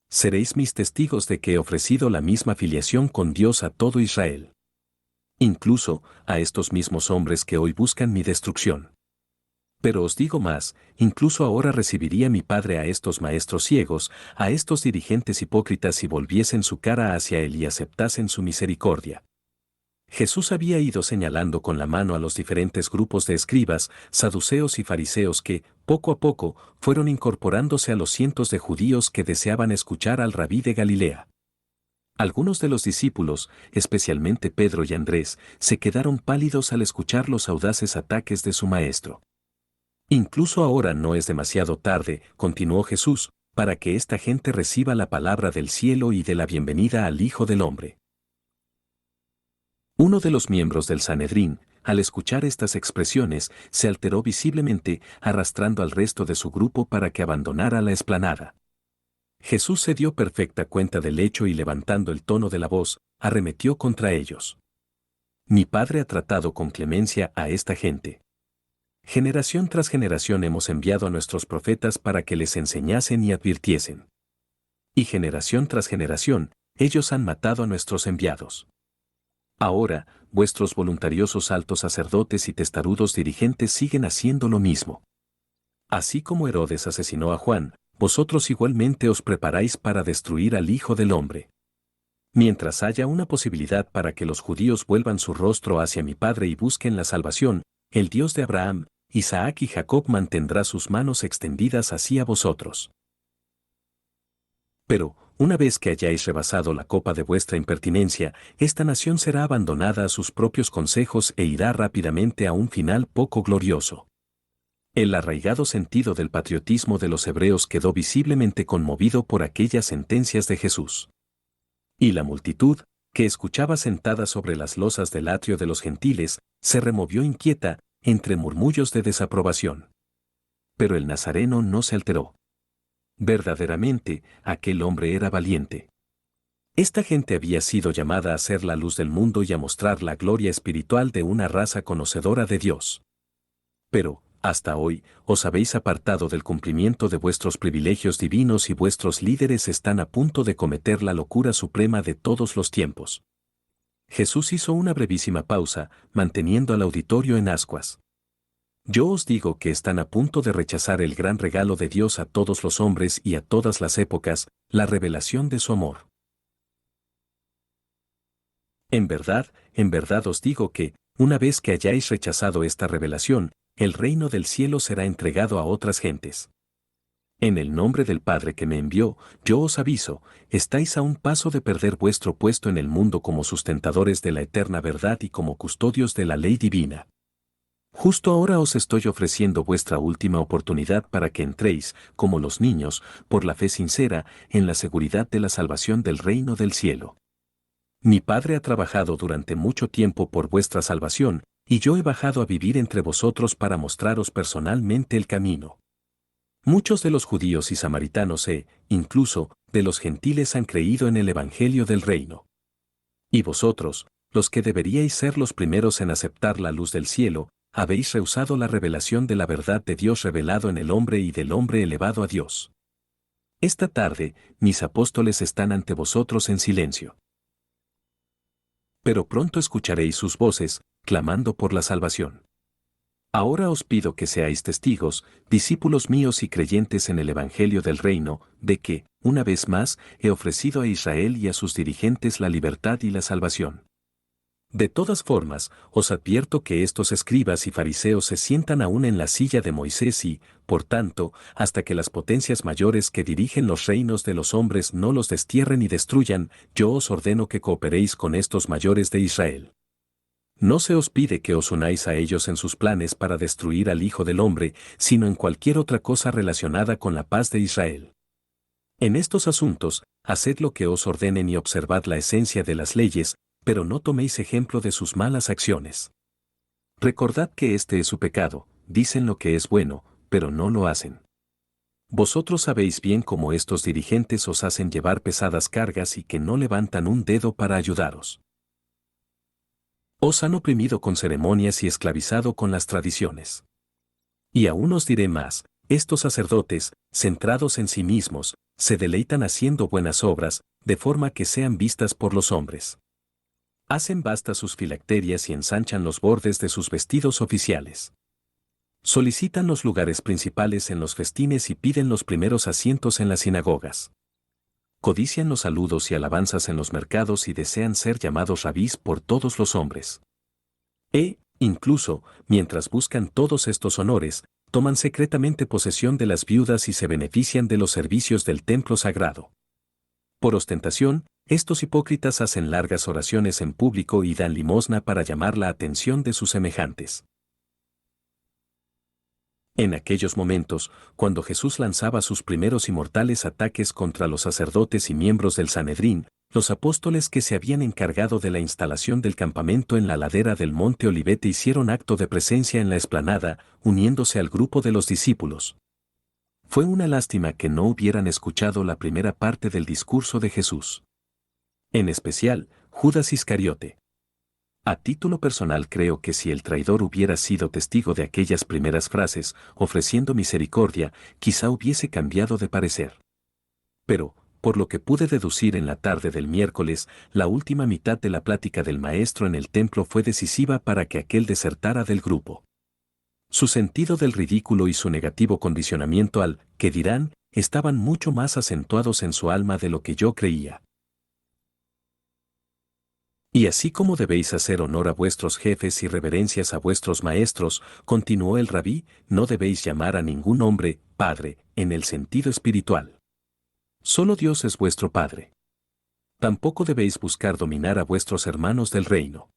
Seréis mis testigos de que he ofrecido la misma filiación con Dios a todo Israel. Incluso a estos mismos hombres que hoy buscan mi destrucción. Pero os digo más, incluso ahora recibiría mi Padre a estos maestros ciegos, a estos dirigentes hipócritas si volviesen su cara hacia Él y aceptasen su misericordia. Jesús había ido señalando con la mano a los diferentes grupos de escribas, saduceos y fariseos que, poco a poco, fueron incorporándose a los cientos de judíos que deseaban escuchar al Rabí de Galilea. Algunos de los discípulos, especialmente Pedro y Andrés, se quedaron pálidos al escuchar los audaces ataques de su maestro. Incluso ahora no es demasiado tarde, continuó Jesús, para que esta gente reciba la palabra del cielo y de la bienvenida al Hijo del Hombre. Uno de los miembros del Sanedrín, al escuchar estas expresiones, se alteró visiblemente, arrastrando al resto de su grupo para que abandonara la explanada. Jesús se dio perfecta cuenta del hecho y levantando el tono de la voz, arremetió contra ellos. Mi Padre ha tratado con clemencia a esta gente. Generación tras generación hemos enviado a nuestros profetas para que les enseñasen y advirtiesen. Y generación tras generación, ellos han matado a nuestros enviados. Ahora, vuestros voluntariosos altos sacerdotes y testarudos dirigentes siguen haciendo lo mismo. Así como Herodes asesinó a Juan, vosotros igualmente os preparáis para destruir al Hijo del Hombre. Mientras haya una posibilidad para que los judíos vuelvan su rostro hacia mi Padre y busquen la salvación, el Dios de Abraham, Isaac y Jacob mantendrá sus manos extendidas hacia vosotros. Pero, una vez que hayáis rebasado la copa de vuestra impertinencia, esta nación será abandonada a sus propios consejos e irá rápidamente a un final poco glorioso. El arraigado sentido del patriotismo de los hebreos quedó visiblemente conmovido por aquellas sentencias de Jesús. Y la multitud, que escuchaba sentada sobre las losas del atrio de los gentiles, se removió inquieta, entre murmullos de desaprobación. Pero el nazareno no se alteró. Verdaderamente, aquel hombre era valiente. Esta gente había sido llamada a ser la luz del mundo y a mostrar la gloria espiritual de una raza conocedora de Dios. Pero, hasta hoy, os habéis apartado del cumplimiento de vuestros privilegios divinos y vuestros líderes están a punto de cometer la locura suprema de todos los tiempos. Jesús hizo una brevísima pausa, manteniendo al auditorio en ascuas. Yo os digo que están a punto de rechazar el gran regalo de Dios a todos los hombres y a todas las épocas, la revelación de su amor. En verdad os digo que, una vez que hayáis rechazado esta revelación, el reino del cielo será entregado a otras gentes. En el nombre del Padre que me envió, yo os aviso, estáis a un paso de perder vuestro puesto en el mundo como sustentadores de la eterna verdad y como custodios de la ley divina. Justo ahora os estoy ofreciendo vuestra última oportunidad para que entréis, como los niños, por la fe sincera, en la seguridad de la salvación del reino del cielo. Mi Padre ha trabajado durante mucho tiempo por vuestra salvación, y yo he bajado a vivir entre vosotros para mostraros personalmente el camino. Muchos de los judíos y samaritanos incluso, de los gentiles han creído en el Evangelio del reino. Y vosotros, los que deberíais ser los primeros en aceptar la luz del cielo, habéis rehusado la revelación de la verdad de Dios revelado en el hombre y del hombre elevado a Dios. Esta tarde, mis apóstoles están ante vosotros en silencio. Pero pronto escucharéis sus voces, clamando por la salvación. Ahora os pido que seáis testigos, discípulos míos y creyentes en el Evangelio del reino, de que, una vez más, he ofrecido a Israel y a sus dirigentes la libertad y la salvación. De todas formas, os advierto que estos escribas y fariseos se sientan aún en la silla de Moisés y, por tanto, hasta que las potencias mayores que dirigen los reinos de los hombres no los destierren y destruyan, yo os ordeno que cooperéis con estos mayores de Israel. No se os pide que os unáis a ellos en sus planes para destruir al Hijo del Hombre, sino en cualquier otra cosa relacionada con la paz de Israel. En estos asuntos, haced lo que os ordenen y observad la esencia de las leyes, pero no toméis ejemplo de sus malas acciones. Recordad que este es su pecado, dicen lo que es bueno, pero no lo hacen. Vosotros sabéis bien cómo estos dirigentes os hacen llevar pesadas cargas y que no levantan un dedo para ayudaros. Os han oprimido con ceremonias y esclavizado con las tradiciones. Y aún os diré más, estos sacerdotes, centrados en sí mismos, se deleitan haciendo buenas obras, de forma que sean vistas por los hombres. Hacen vastas sus filacterias y ensanchan los bordes de sus vestidos oficiales. Solicitan los lugares principales en los festines y piden los primeros asientos en las sinagogas. Codician los saludos y alabanzas en los mercados y desean ser llamados rabís por todos los hombres. Incluso, mientras buscan todos estos honores, toman secretamente posesión de las viudas y se benefician de los servicios del templo sagrado. Por ostentación, estos hipócritas hacen largas oraciones en público y dan limosna para llamar la atención de sus semejantes. En aquellos momentos, cuando Jesús lanzaba sus primeros y mortales ataques contra los sacerdotes y miembros del Sanedrín, los apóstoles que se habían encargado de la instalación del campamento en la ladera del monte Olivete hicieron acto de presencia en la explanada, uniéndose al grupo de los discípulos. Fue una lástima que no hubieran escuchado la primera parte del discurso de Jesús. En especial, Judas Iscariote. A título personal creo que si el traidor hubiera sido testigo de aquellas primeras frases, ofreciendo misericordia, quizá hubiese cambiado de parecer. Pero, por lo que pude deducir en la tarde del miércoles, la última mitad de la plática del maestro en el templo fue decisiva para que aquel desertara del grupo. Su sentido del ridículo y su negativo condicionamiento al «¿qué dirán?» estaban mucho más acentuados en su alma de lo que yo creía. Y así como debéis hacer honor a vuestros jefes y reverencias a vuestros maestros, continuó el rabí, no debéis llamar a ningún hombre padre, en el sentido espiritual. Solo Dios es vuestro Padre. Tampoco debéis buscar dominar a vuestros hermanos del reino.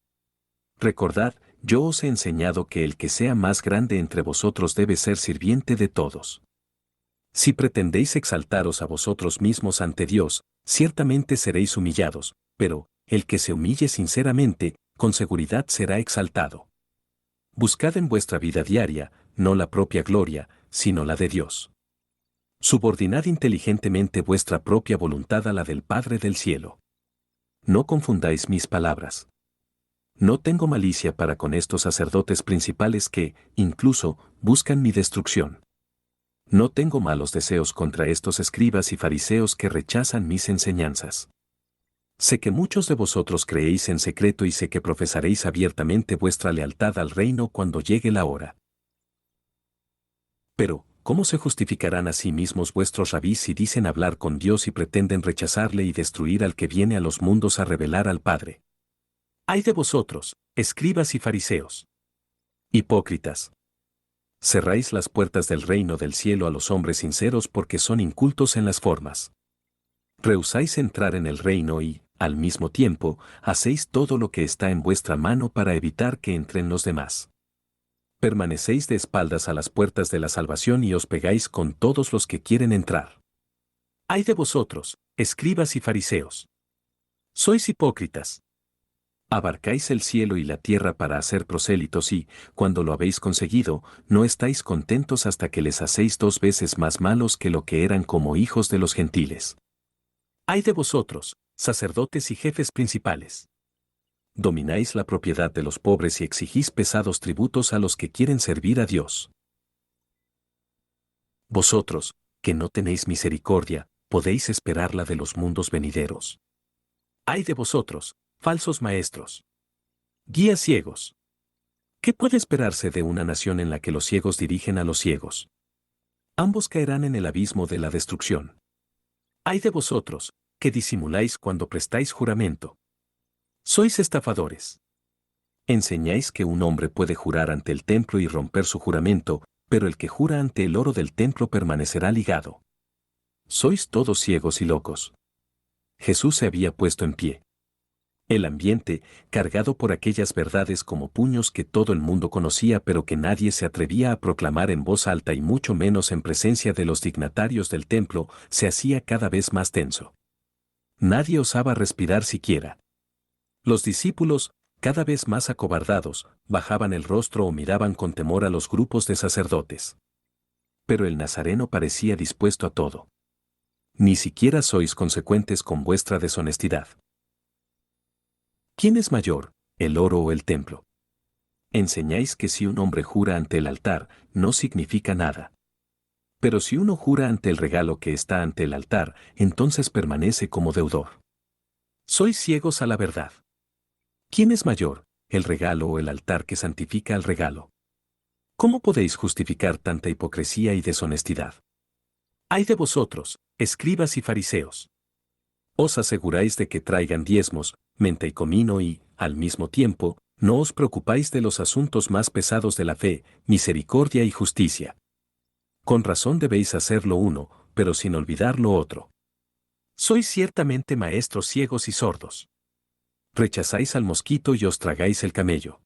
Recordad, yo os he enseñado que el que sea más grande entre vosotros debe ser sirviente de todos. Si pretendéis exaltaros a vosotros mismos ante Dios, ciertamente seréis humillados, pero, el que se humille sinceramente, con seguridad será exaltado. Buscad en vuestra vida diaria, no la propia gloria, sino la de Dios. Subordinad inteligentemente vuestra propia voluntad a la del Padre del cielo. No confundáis mis palabras. No tengo malicia para con estos sacerdotes principales que, incluso, buscan mi destrucción. No tengo malos deseos contra estos escribas y fariseos que rechazan mis enseñanzas. Sé que muchos de vosotros creéis en secreto y sé que profesaréis abiertamente vuestra lealtad al reino cuando llegue la hora. Pero, ¿cómo se justificarán a sí mismos vuestros rabís si dicen hablar con Dios y pretenden rechazarle y destruir al que viene a los mundos a revelar al Padre? ¡Ay de vosotros, escribas y fariseos! Hipócritas. Cerráis las puertas del reino del cielo a los hombres sinceros porque son incultos en las formas. Rehusáis entrar en el reino y, al mismo tiempo, hacéis todo lo que está en vuestra mano para evitar que entren los demás. Permanecéis de espaldas a las puertas de la salvación y os pegáis con todos los que quieren entrar. ¡Ay de vosotros, escribas y fariseos! Sois hipócritas. Abarcáis el cielo y la tierra para hacer prosélitos y, cuando lo habéis conseguido, no estáis contentos hasta que les hacéis 2 veces más malos que lo que eran como hijos de los gentiles. ¡Ay de vosotros, sacerdotes y jefes principales! Domináis la propiedad de los pobres y exigís pesados tributos a los que quieren servir a Dios. Vosotros, que no tenéis misericordia, podéis esperar la de los mundos venideros. ¡Ay de vosotros, falsos maestros! Guías ciegos. ¿Qué puede esperarse de una nación en la que los ciegos dirigen a los ciegos? Ambos caerán en el abismo de la destrucción. ¡Ay de vosotros, que disimuláis cuando prestáis juramento! Sois estafadores. Enseñáis que un hombre puede jurar ante el templo y romper su juramento, pero el que jura ante el oro del templo permanecerá ligado. Sois todos ciegos y locos. Jesús se había puesto en pie. El ambiente, cargado por aquellas verdades como puños que todo el mundo conocía pero que nadie se atrevía a proclamar en voz alta y mucho menos en presencia de los dignatarios del templo, se hacía cada vez más tenso. Nadie osaba respirar siquiera. Los discípulos, cada vez más acobardados, bajaban el rostro o miraban con temor a los grupos de sacerdotes. Pero el Nazareno parecía dispuesto a todo. Ni siquiera sois consecuentes con vuestra deshonestidad. ¿Quién es mayor, el oro o el templo? Enseñáis que si un hombre jura ante el altar, no significa nada. Pero si uno jura ante el regalo que está ante el altar, entonces permanece como deudor. Sois ciegos a la verdad. ¿Quién es mayor, el regalo o el altar que santifica al regalo? ¿Cómo podéis justificar tanta hipocresía y deshonestidad? ¡Ay de vosotros, escribas y fariseos! Os aseguráis de que traigan diezmos, menta y comino y, al mismo tiempo, no os preocupáis de los asuntos más pesados de la fe, misericordia y justicia. Con razón debéis hacer lo uno, pero sin olvidar lo otro. Sois ciertamente maestros ciegos y sordos. Rechazáis al mosquito y os tragáis el camello.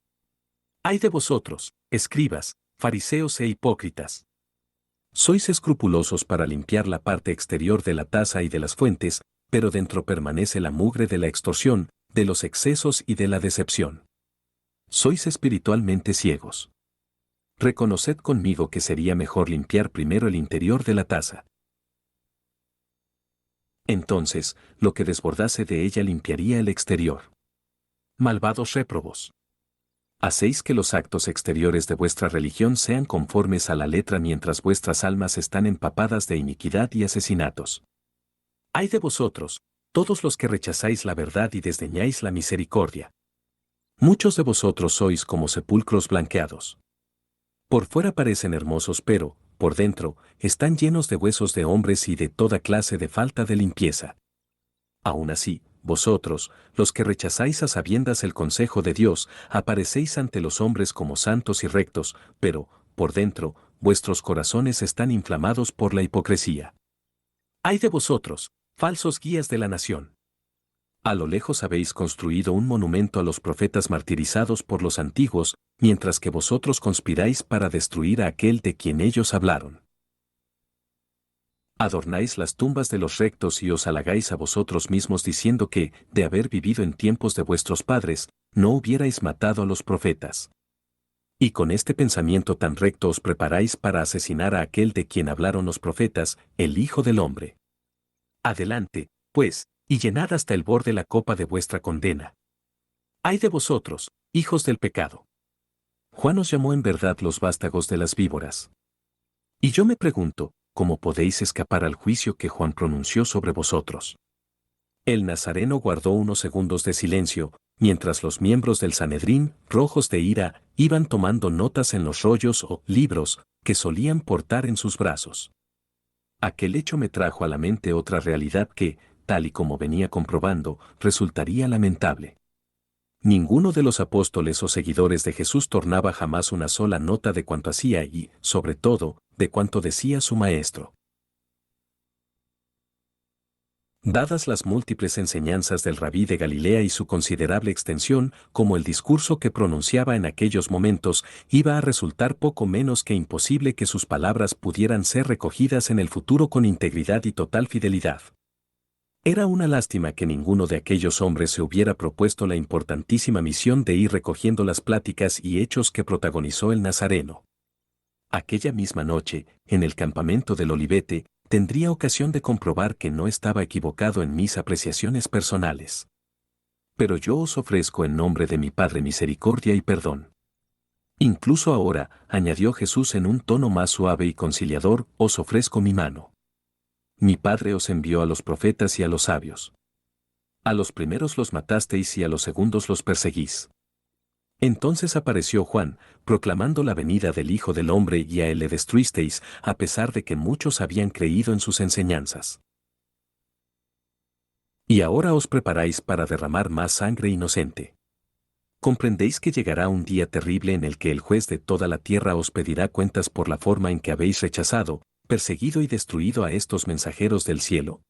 ¡Ay de vosotros, escribas, fariseos e hipócritas! Sois escrupulosos para limpiar la parte exterior de la taza y de las fuentes, pero dentro permanece la mugre de la extorsión, de los excesos y de la decepción. Sois espiritualmente ciegos. Reconoced conmigo que sería mejor limpiar primero el interior de la taza. Entonces, lo que desbordase de ella limpiaría el exterior. Malvados réprobos. Hacéis que los actos exteriores de vuestra religión sean conformes a la letra mientras vuestras almas están empapadas de iniquidad y asesinatos. ¡Ay de vosotros, todos los que rechazáis la verdad y desdeñáis la misericordia! Muchos de vosotros sois como sepulcros blanqueados. Por fuera parecen hermosos pero, por dentro, están llenos de huesos de hombres y de toda clase de falta de limpieza. Aún así, vosotros, los que rechazáis a sabiendas el consejo de Dios, aparecéis ante los hombres como santos y rectos, pero, por dentro, vuestros corazones están inflamados por la hipocresía. ¡Ay de vosotros, falsos guías de la nación! A lo lejos habéis construido un monumento a los profetas martirizados por los antiguos, mientras que vosotros conspiráis para destruir a aquel de quien ellos hablaron. Adornáis las tumbas de los rectos y os halagáis a vosotros mismos diciendo que, de haber vivido en tiempos de vuestros padres, no hubierais matado a los profetas. Y con este pensamiento tan recto os preparáis para asesinar a aquel de quien hablaron los profetas, el Hijo del Hombre. Adelante, pues, y llenad hasta el borde la copa de vuestra condena. ¡Ay de vosotros, hijos del pecado! Juan os llamó en verdad los vástagos de las víboras. Y yo me pregunto, ¿cómo podéis escapar al juicio que Juan pronunció sobre vosotros? El Nazareno guardó unos segundos de silencio, mientras los miembros del Sanedrín, rojos de ira, iban tomando notas en los rollos o libros que solían portar en sus brazos. Aquel hecho me trajo a la mente otra realidad que, tal y como venía comprobando, resultaría lamentable. Ninguno de los apóstoles o seguidores de Jesús tornaba jamás una sola nota de cuanto hacía y, sobre todo, de cuanto decía su maestro. Dadas las múltiples enseñanzas del Rabí de Galilea y su considerable extensión, como el discurso que pronunciaba en aquellos momentos, iba a resultar poco menos que imposible que sus palabras pudieran ser recogidas en el futuro con integridad y total fidelidad. Era una lástima que ninguno de aquellos hombres se hubiera propuesto la importantísima misión de ir recogiendo las pláticas y hechos que protagonizó el Nazareno. Aquella misma noche, en el campamento del Olivete, tendría ocasión de comprobar que no estaba equivocado en mis apreciaciones personales. Pero yo os ofrezco en nombre de mi Padre misericordia y perdón. Incluso ahora, añadió Jesús en un tono más suave y conciliador, os ofrezco mi mano. Mi Padre os envió a los profetas y a los sabios. A los primeros los matasteis y a los segundos los perseguís. Entonces apareció Juan, proclamando la venida del Hijo del Hombre y a él le destruisteis, a pesar de que muchos habían creído en sus enseñanzas. Y ahora os preparáis para derramar más sangre inocente. Comprendéis que llegará un día terrible en el que el juez de toda la tierra os pedirá cuentas por la forma en que habéis rechazado, perseguido y destruido a estos mensajeros del cielo.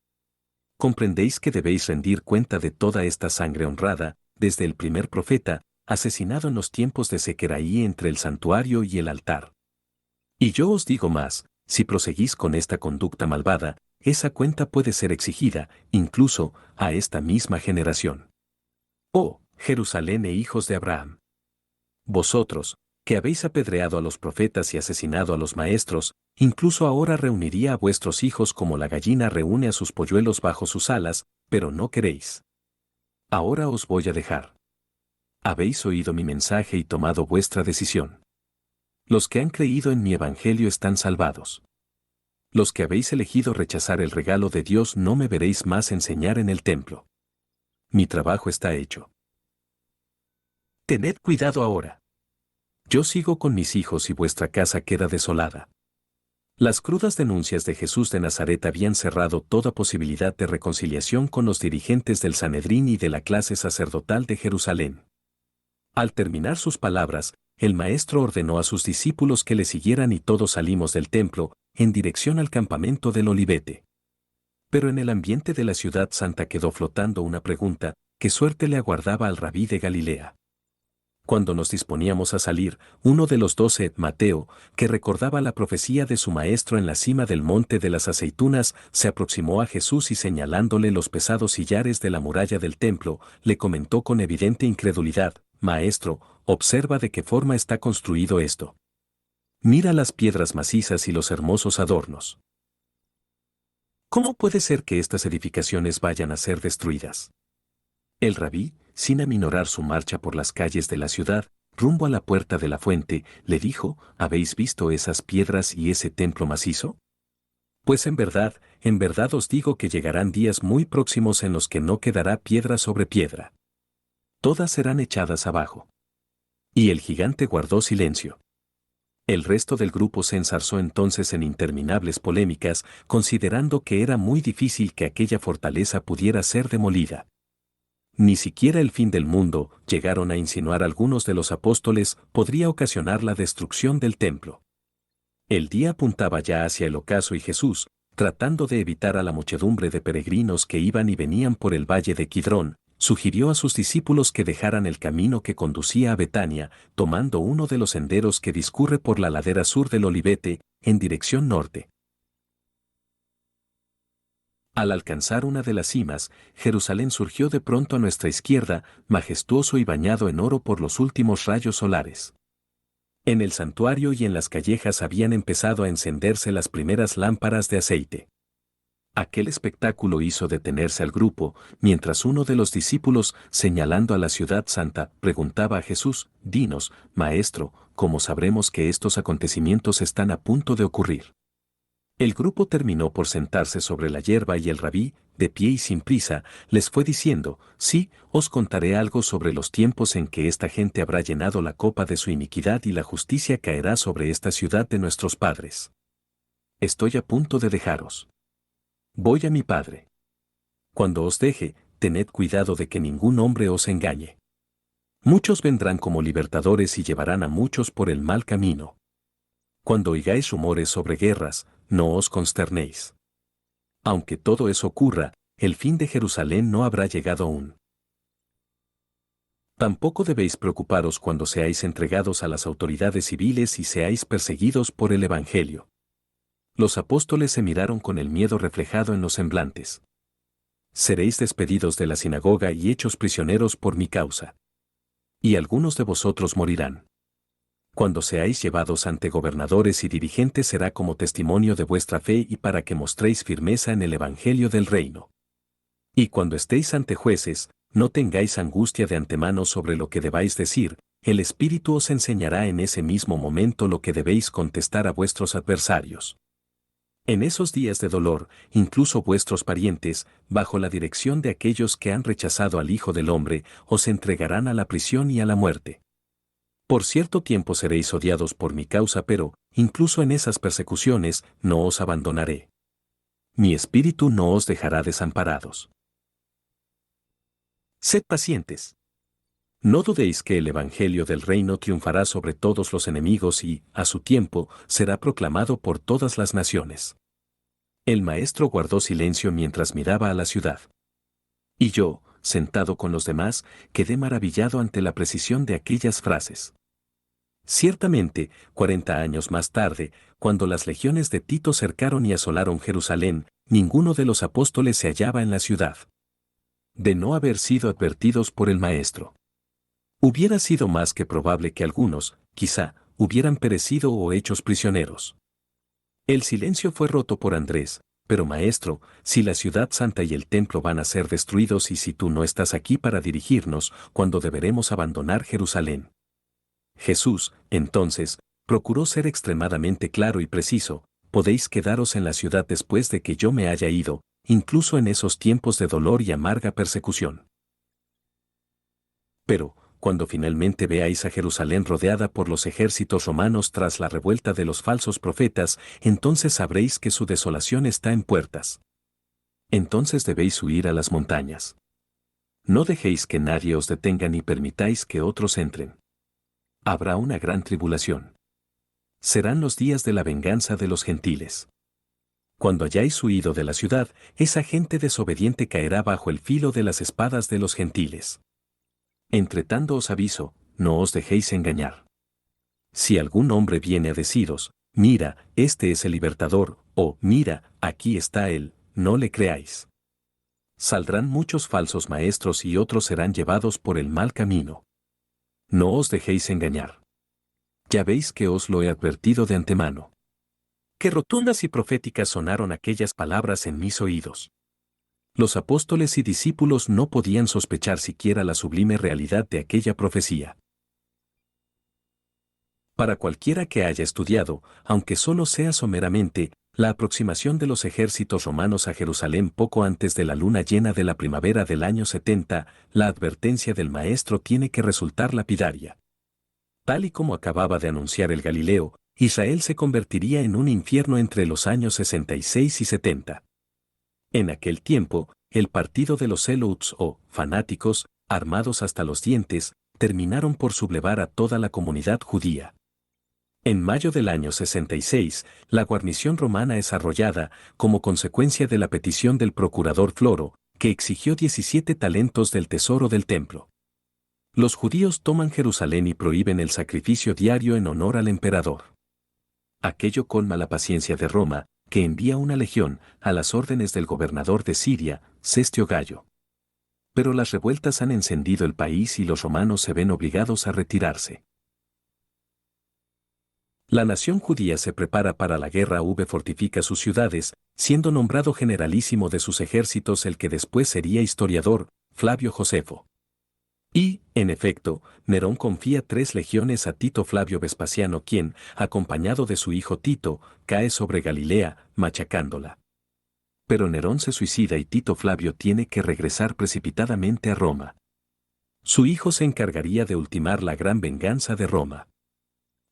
Comprendéis que debéis rendir cuenta de toda esta sangre honrada, desde el primer profeta, asesinado en los tiempos de Seceraí entre el santuario y el altar. Y yo os digo más, si proseguís con esta conducta malvada, esa cuenta puede ser exigida, incluso, a esta misma generación. Oh, Jerusalén e hijos de Abraham. Vosotros, que habéis apedreado a los profetas y asesinado a los maestros, incluso ahora reuniría a vuestros hijos como la gallina reúne a sus polluelos bajo sus alas, pero no queréis. Ahora os voy a dejar. Habéis oído mi mensaje y tomado vuestra decisión. Los que han creído en mi evangelio están salvados. Los que habéis elegido rechazar el regalo de Dios no me veréis más enseñar en el templo. Mi trabajo está hecho. Tened cuidado ahora. Yo sigo con mis hijos y vuestra casa queda desolada. Las crudas denuncias de Jesús de Nazaret habían cerrado toda posibilidad de reconciliación con los dirigentes del Sanedrín y de la clase sacerdotal de Jerusalén. Al terminar sus palabras, el maestro ordenó a sus discípulos que le siguieran y todos salimos del templo, en dirección al campamento del Olivete. Pero en el ambiente de la ciudad santa quedó flotando una pregunta: ¿qué suerte le aguardaba al rabí de Galilea? Cuando nos disponíamos a salir, uno de los 12, Mateo, que recordaba la profecía de su maestro en la cima del monte de las aceitunas, se aproximó a Jesús y señalándole los pesados sillares de la muralla del templo, le comentó con evidente incredulidad: Maestro, observa de qué forma está construido esto. Mira las piedras macizas y los hermosos adornos. ¿Cómo puede ser que estas edificaciones vayan a ser destruidas? El rabí, sin aminorar su marcha por las calles de la ciudad, rumbo a la puerta de la fuente, le dijo: ¿Habéis visto esas piedras y ese templo macizo? Pues en verdad os digo que llegarán días muy próximos en los que no quedará piedra sobre piedra. Todas serán echadas abajo. Y el gigante guardó silencio. El resto del grupo se enzarzó entonces en interminables polémicas, considerando que era muy difícil que aquella fortaleza pudiera ser demolida. Ni siquiera el fin del mundo, llegaron a insinuar algunos de los apóstoles, podría ocasionar la destrucción del templo. El día apuntaba ya hacia el ocaso y Jesús, tratando de evitar a la muchedumbre de peregrinos que iban y venían por el valle de Kidrón, sugirió a sus discípulos que dejaran el camino que conducía a Betania, tomando uno de los senderos que discurre por la ladera sur del Olivete, en dirección norte. Al alcanzar una de las cimas, Jerusalén surgió de pronto a nuestra izquierda, majestuoso y bañado en oro por los últimos rayos solares. En el santuario y en las callejas habían empezado a encenderse las primeras lámparas de aceite. Aquel espectáculo hizo detenerse al grupo, mientras uno de los discípulos, señalando a la ciudad santa, preguntaba a Jesús: Dinos, Maestro, ¿cómo sabremos que estos acontecimientos están a punto de ocurrir? El grupo terminó por sentarse sobre la hierba y el rabí, de pie y sin prisa, les fue diciendo: Sí, os contaré algo sobre los tiempos en que esta gente habrá llenado la copa de su iniquidad y la justicia caerá sobre esta ciudad de nuestros padres. Estoy a punto de dejaros. Voy a mi Padre. Cuando os deje, tened cuidado de que ningún hombre os engañe. Muchos vendrán como libertadores y llevarán a muchos por el mal camino. Cuando oigáis rumores sobre guerras, no os consternéis. Aunque todo eso ocurra, el fin de Jerusalén no habrá llegado aún. Tampoco debéis preocuparos cuando seáis entregados a las autoridades civiles y seáis perseguidos por el Evangelio. Los apóstoles se miraron con el miedo reflejado en los semblantes. Seréis despedidos de la sinagoga y hechos prisioneros por mi causa. Y algunos de vosotros morirán. Cuando seáis llevados ante gobernadores y dirigentes será como testimonio de vuestra fe y para que mostréis firmeza en el Evangelio del reino. Y cuando estéis ante jueces, no tengáis angustia de antemano sobre lo que debáis decir, el Espíritu os enseñará en ese mismo momento lo que debéis contestar a vuestros adversarios. En esos días de dolor, incluso vuestros parientes, bajo la dirección de aquellos que han rechazado al Hijo del Hombre, os entregarán a la prisión y a la muerte. Por cierto tiempo seréis odiados por mi causa, pero, incluso en esas persecuciones, no os abandonaré. Mi espíritu no os dejará desamparados. Sed pacientes. No dudéis que el Evangelio del Reino triunfará sobre todos los enemigos y, a su tiempo, será proclamado por todas las naciones. El maestro guardó silencio mientras miraba a la ciudad. Y yo, sentado con los demás, quedé maravillado ante la precisión de aquellas frases. Ciertamente, 40 años más tarde, cuando las legiones de Tito cercaron y asolaron Jerusalén, ninguno de los apóstoles se hallaba en la ciudad. De no haber sido advertidos por el maestro, hubiera sido más que probable que algunos, quizá, hubieran perecido o hechos prisioneros. El silencio fue roto por Andrés: pero maestro, si la ciudad santa y el templo van a ser destruidos y si tú no estás aquí para dirigirnos, ¿cuándo deberemos abandonar Jerusalén? Jesús, entonces, procuró ser extremadamente claro y preciso: podéis quedaros en la ciudad después de que yo me haya ido, incluso en esos tiempos de dolor y amarga persecución. Pero, Cuando finalmente veáis a Jerusalén rodeada por los ejércitos romanos tras la revuelta de los falsos profetas, entonces sabréis que su desolación está en puertas. Entonces debéis huir a las montañas. No dejéis que nadie os detenga ni permitáis que otros entren. Habrá una gran tribulación. Serán los días de la venganza de los gentiles. Cuando hayáis huido de la ciudad, esa gente desobediente caerá bajo el filo de las espadas de los gentiles. Entretanto os aviso, no os dejéis engañar. Si algún hombre viene a deciros, mira, este es el libertador, o mira, aquí está él, no le creáis. Saldrán muchos falsos maestros y otros serán llevados por el mal camino. No os dejéis engañar. Ya veis que os lo he advertido de antemano. Qué rotundas y proféticas sonaron aquellas palabras en mis oídos. Los apóstoles y discípulos no podían sospechar siquiera la sublime realidad de aquella profecía. Para cualquiera que haya estudiado, aunque solo sea someramente, la aproximación de los ejércitos romanos a Jerusalén poco antes de la luna llena de la primavera del año 70, la advertencia del Maestro tiene que resultar lapidaria. Tal y como acababa de anunciar el Galileo, Israel se convertiría en un infierno entre los años 66 y 70. En aquel tiempo, el partido de los Seleuts o fanáticos, armados hasta los dientes, terminaron por sublevar a toda la comunidad judía. En mayo del año 66, la guarnición romana es arrollada como consecuencia de la petición del procurador Floro, que exigió 17 talentos del tesoro del templo. Los judíos toman Jerusalén y prohíben el sacrificio diario en honor al emperador. Aquello colma la paciencia de Roma, que envía una legión a las órdenes del gobernador de Siria, Cestio Gallo. Pero las revueltas han encendido el país y los romanos se ven obligados a retirarse. La nación judía se prepara para la guerra. Fortifica sus ciudades, siendo nombrado generalísimo de sus ejércitos el que después sería historiador, Flavio Josefo. Y, en efecto, Nerón confía 3 legiones a Tito Flavio Vespasiano, quien, acompañado de su hijo Tito, cae sobre Galilea, machacándola. Pero Nerón se suicida y Tito Flavio tiene que regresar precipitadamente a Roma. Su hijo se encargaría de ultimar la gran venganza de Roma.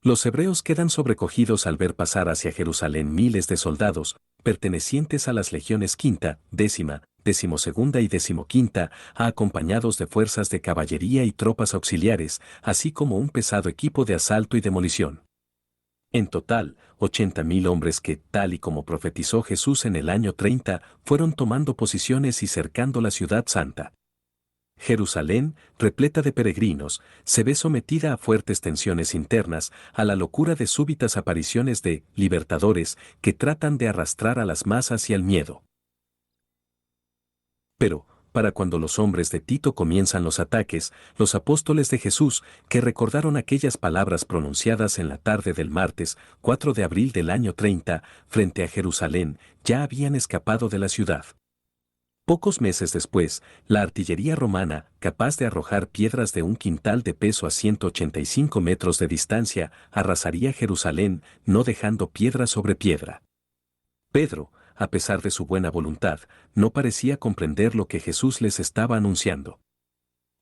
Los hebreos quedan sobrecogidos al ver pasar hacia Jerusalén miles de soldados, pertenecientes a las legiones quinta, décima, decimosegunda y decimoquinta, acompañados de fuerzas de caballería y tropas auxiliares, así como un pesado equipo de asalto y demolición. En total, 80.000 hombres que, tal y como profetizó Jesús en el año 30, fueron tomando posiciones y cercando la ciudad santa. Jerusalén, repleta de peregrinos, se ve sometida a fuertes tensiones internas, a la locura de súbitas apariciones de libertadores que tratan de arrastrar a las masas y al miedo. Pero, para cuando los hombres de Tito comienzan los ataques, los apóstoles de Jesús, que recordaron aquellas palabras pronunciadas en la tarde del martes 4 de abril del año 30, frente a Jerusalén, ya habían escapado de la ciudad. Pocos meses después, la artillería romana, capaz de arrojar piedras de un quintal de peso a 185 metros de distancia, arrasaría Jerusalén, no dejando piedra sobre piedra. Pedro, a pesar de su buena voluntad, no parecía comprender lo que Jesús les estaba anunciando.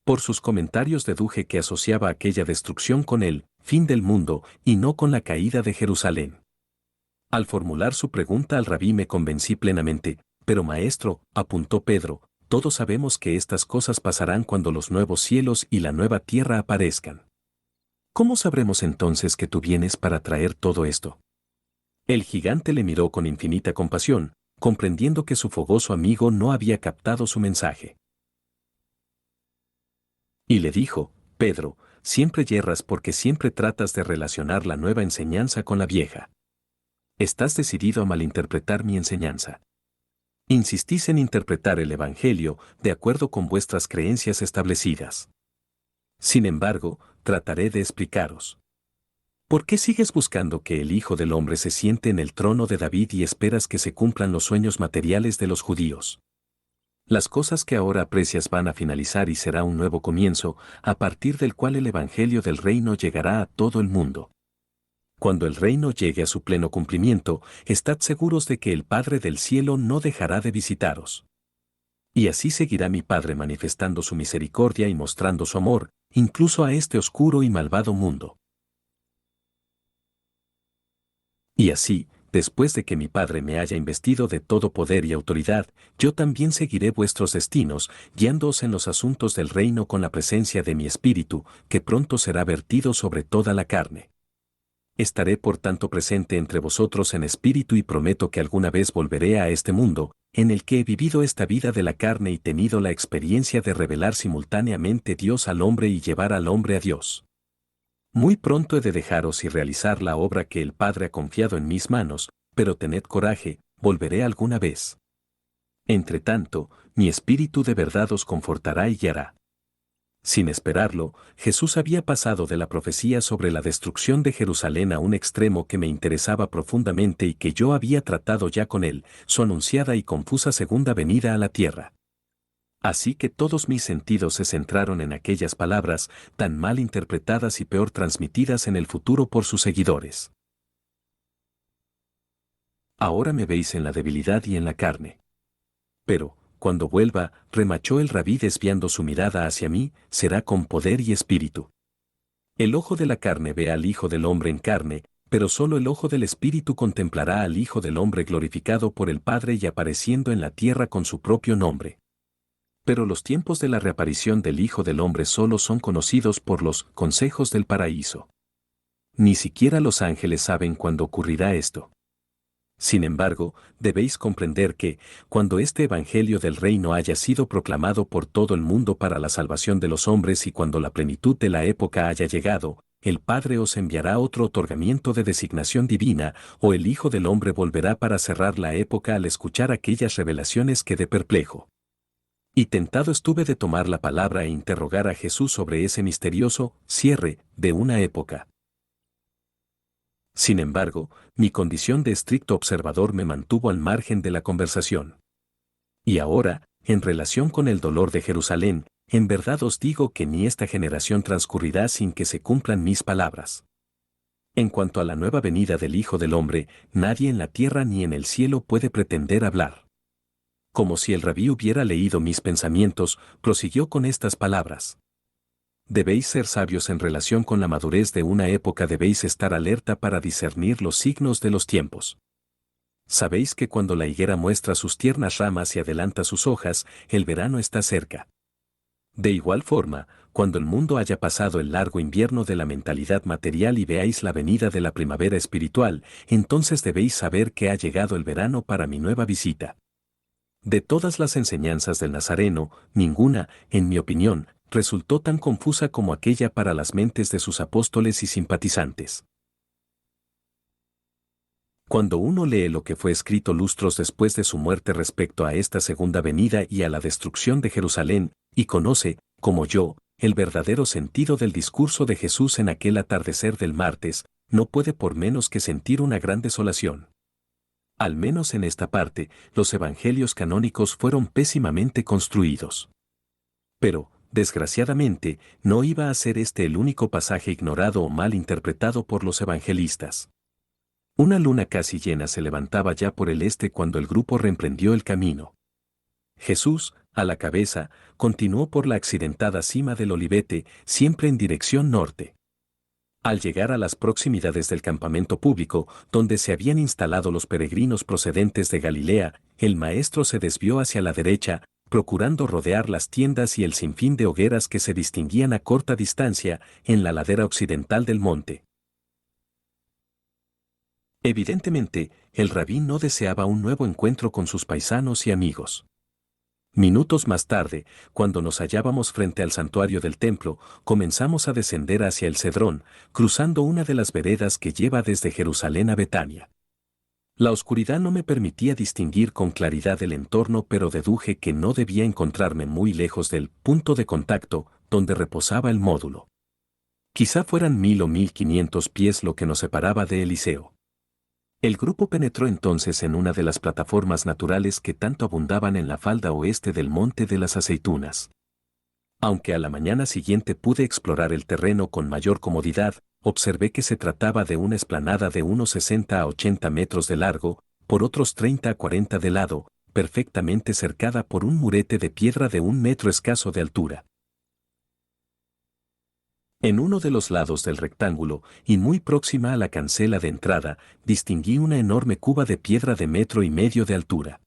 Por sus comentarios deduje que asociaba aquella destrucción con el fin del mundo y no con la caída de Jerusalén. Al formular su pregunta al rabí me convencí plenamente. Pero maestro, apuntó Pedro, todos sabemos que estas cosas pasarán cuando los nuevos cielos y la nueva tierra aparezcan. ¿Cómo sabremos entonces que tú vienes para traer todo esto? El gigante le miró con infinita compasión, comprendiendo que su fogoso amigo no había captado su mensaje. Y le dijo, Pedro, siempre yerras porque siempre tratas de relacionar la nueva enseñanza con la vieja. Estás decidido a malinterpretar mi enseñanza. Insistís en interpretar el Evangelio de acuerdo con vuestras creencias establecidas. Sin embargo, trataré de explicaros. ¿Por qué sigues buscando que el Hijo del Hombre se siente en el trono de David y esperas que se cumplan los sueños materiales de los judíos? Las cosas que ahora aprecias van a finalizar y será un nuevo comienzo, a partir del cual el Evangelio del reino llegará a todo el mundo. Cuando el reino llegue a su pleno cumplimiento, estad seguros de que el Padre del cielo no dejará de visitaros. Y así seguirá mi Padre manifestando su misericordia y mostrando su amor, incluso a este oscuro y malvado mundo. Y así, después de que mi Padre me haya investido de todo poder y autoridad, yo también seguiré vuestros destinos, guiándoos en los asuntos del reino con la presencia de mi Espíritu, que pronto será vertido sobre toda la carne. Estaré por tanto presente entre vosotros en espíritu y prometo que alguna vez volveré a este mundo, en el que he vivido esta vida de la carne y tenido la experiencia de revelar simultáneamente Dios al hombre y llevar al hombre a Dios. Muy pronto he de dejaros y realizar la obra que el Padre ha confiado en mis manos, pero tened coraje, volveré alguna vez. Entre tanto, mi espíritu de verdad os confortará y guiará. Sin esperarlo, Jesús había pasado de la profecía sobre la destrucción de Jerusalén a un extremo que me interesaba profundamente y que yo había tratado ya con él, su anunciada y confusa segunda venida a la tierra. Así que todos mis sentidos se centraron en aquellas palabras, tan mal interpretadas y peor transmitidas en el futuro por sus seguidores. Ahora me veis en la debilidad y en la carne. Pero, cuando vuelva, remachó el rabí desviando su mirada hacia mí, será con poder y espíritu. El ojo de la carne ve al Hijo del Hombre en carne, pero solo el ojo del Espíritu contemplará al Hijo del Hombre glorificado por el Padre y apareciendo en la tierra con su propio nombre. Pero los tiempos de la reaparición del Hijo del Hombre solo son conocidos por los consejos del paraíso. Ni siquiera los ángeles saben cuándo ocurrirá esto. Sin embargo, debéis comprender que, cuando este Evangelio del Reino haya sido proclamado por todo el mundo para la salvación de los hombres y cuando la plenitud de la época haya llegado, el Padre os enviará otro otorgamiento de designación divina, o el Hijo del Hombre volverá para cerrar la época al escuchar aquellas revelaciones quedé perplejo. Y tentado estuve de tomar la palabra e interrogar a Jesús sobre ese misterioso cierre de una época. Sin embargo, mi condición de estricto observador me mantuvo al margen de la conversación. Y ahora, en relación con el dolor de Jerusalén, en verdad os digo que ni esta generación transcurrirá sin que se cumplan mis palabras. En cuanto a la nueva venida del Hijo del Hombre, nadie en la tierra ni en el cielo puede pretender hablar. Como si el rabí hubiera leído mis pensamientos, prosiguió con estas palabras. Debéis ser sabios en relación con la madurez de una época, debéis estar alerta para discernir los signos de los tiempos. Sabéis que cuando la higuera muestra sus tiernas ramas y adelanta sus hojas, el verano está cerca. De igual forma, cuando el mundo haya pasado el largo invierno de la mentalidad material y veáis la venida de la primavera espiritual, entonces debéis saber que ha llegado el verano para mi nueva visita. De todas las enseñanzas del Nazareno, ninguna, en mi opinión, resultó tan confusa como aquella para las mentes de sus apóstoles y simpatizantes. Cuando uno lee lo que fue escrito lustros después de su muerte respecto a esta segunda venida y a la destrucción de Jerusalén, y conoce, como yo, el verdadero sentido del discurso de Jesús en aquel atardecer del martes, no puede por menos que sentir una gran desolación. Al menos en esta parte, los evangelios canónicos fueron pésimamente construidos. Pero, desgraciadamente, no iba a ser este el único pasaje ignorado o mal interpretado por los evangelistas. Una luna casi llena se levantaba ya por el este cuando el grupo reemprendió el camino. Jesús, a la cabeza, continuó por la accidentada cima del Olivete, siempre en dirección norte. Al llegar a las proximidades del campamento público, donde se habían instalado los peregrinos procedentes de Galilea, el maestro se desvió hacia la derecha, procurando rodear las tiendas y el sinfín de hogueras que se distinguían a corta distancia en la ladera occidental del monte. Evidentemente, el rabí no deseaba un nuevo encuentro con sus paisanos y amigos. Minutos más tarde, cuando nos hallábamos frente al santuario del templo, comenzamos a descender hacia el Cedrón, cruzando una de las veredas que lleva desde Jerusalén a Betania. La oscuridad no me permitía distinguir con claridad el entorno, pero deduje que no debía encontrarme muy lejos del punto de contacto donde reposaba el módulo. Quizá fueran 1000 o 1500 pies lo que nos separaba de Eliseo. El grupo penetró entonces en una de las plataformas naturales que tanto abundaban en la falda oeste del Monte de las Aceitunas. Aunque a la mañana siguiente pude explorar el terreno con mayor comodidad, observé que se trataba de una explanada de unos 60 a 80 metros de largo, por otros 30 a 40 de lado, perfectamente cercada por un murete de piedra de 1 metro escaso de altura. En uno de los lados del rectángulo, y muy próxima a la cancela de entrada, distinguí una enorme cuba de piedra de 1,5 metros de altura.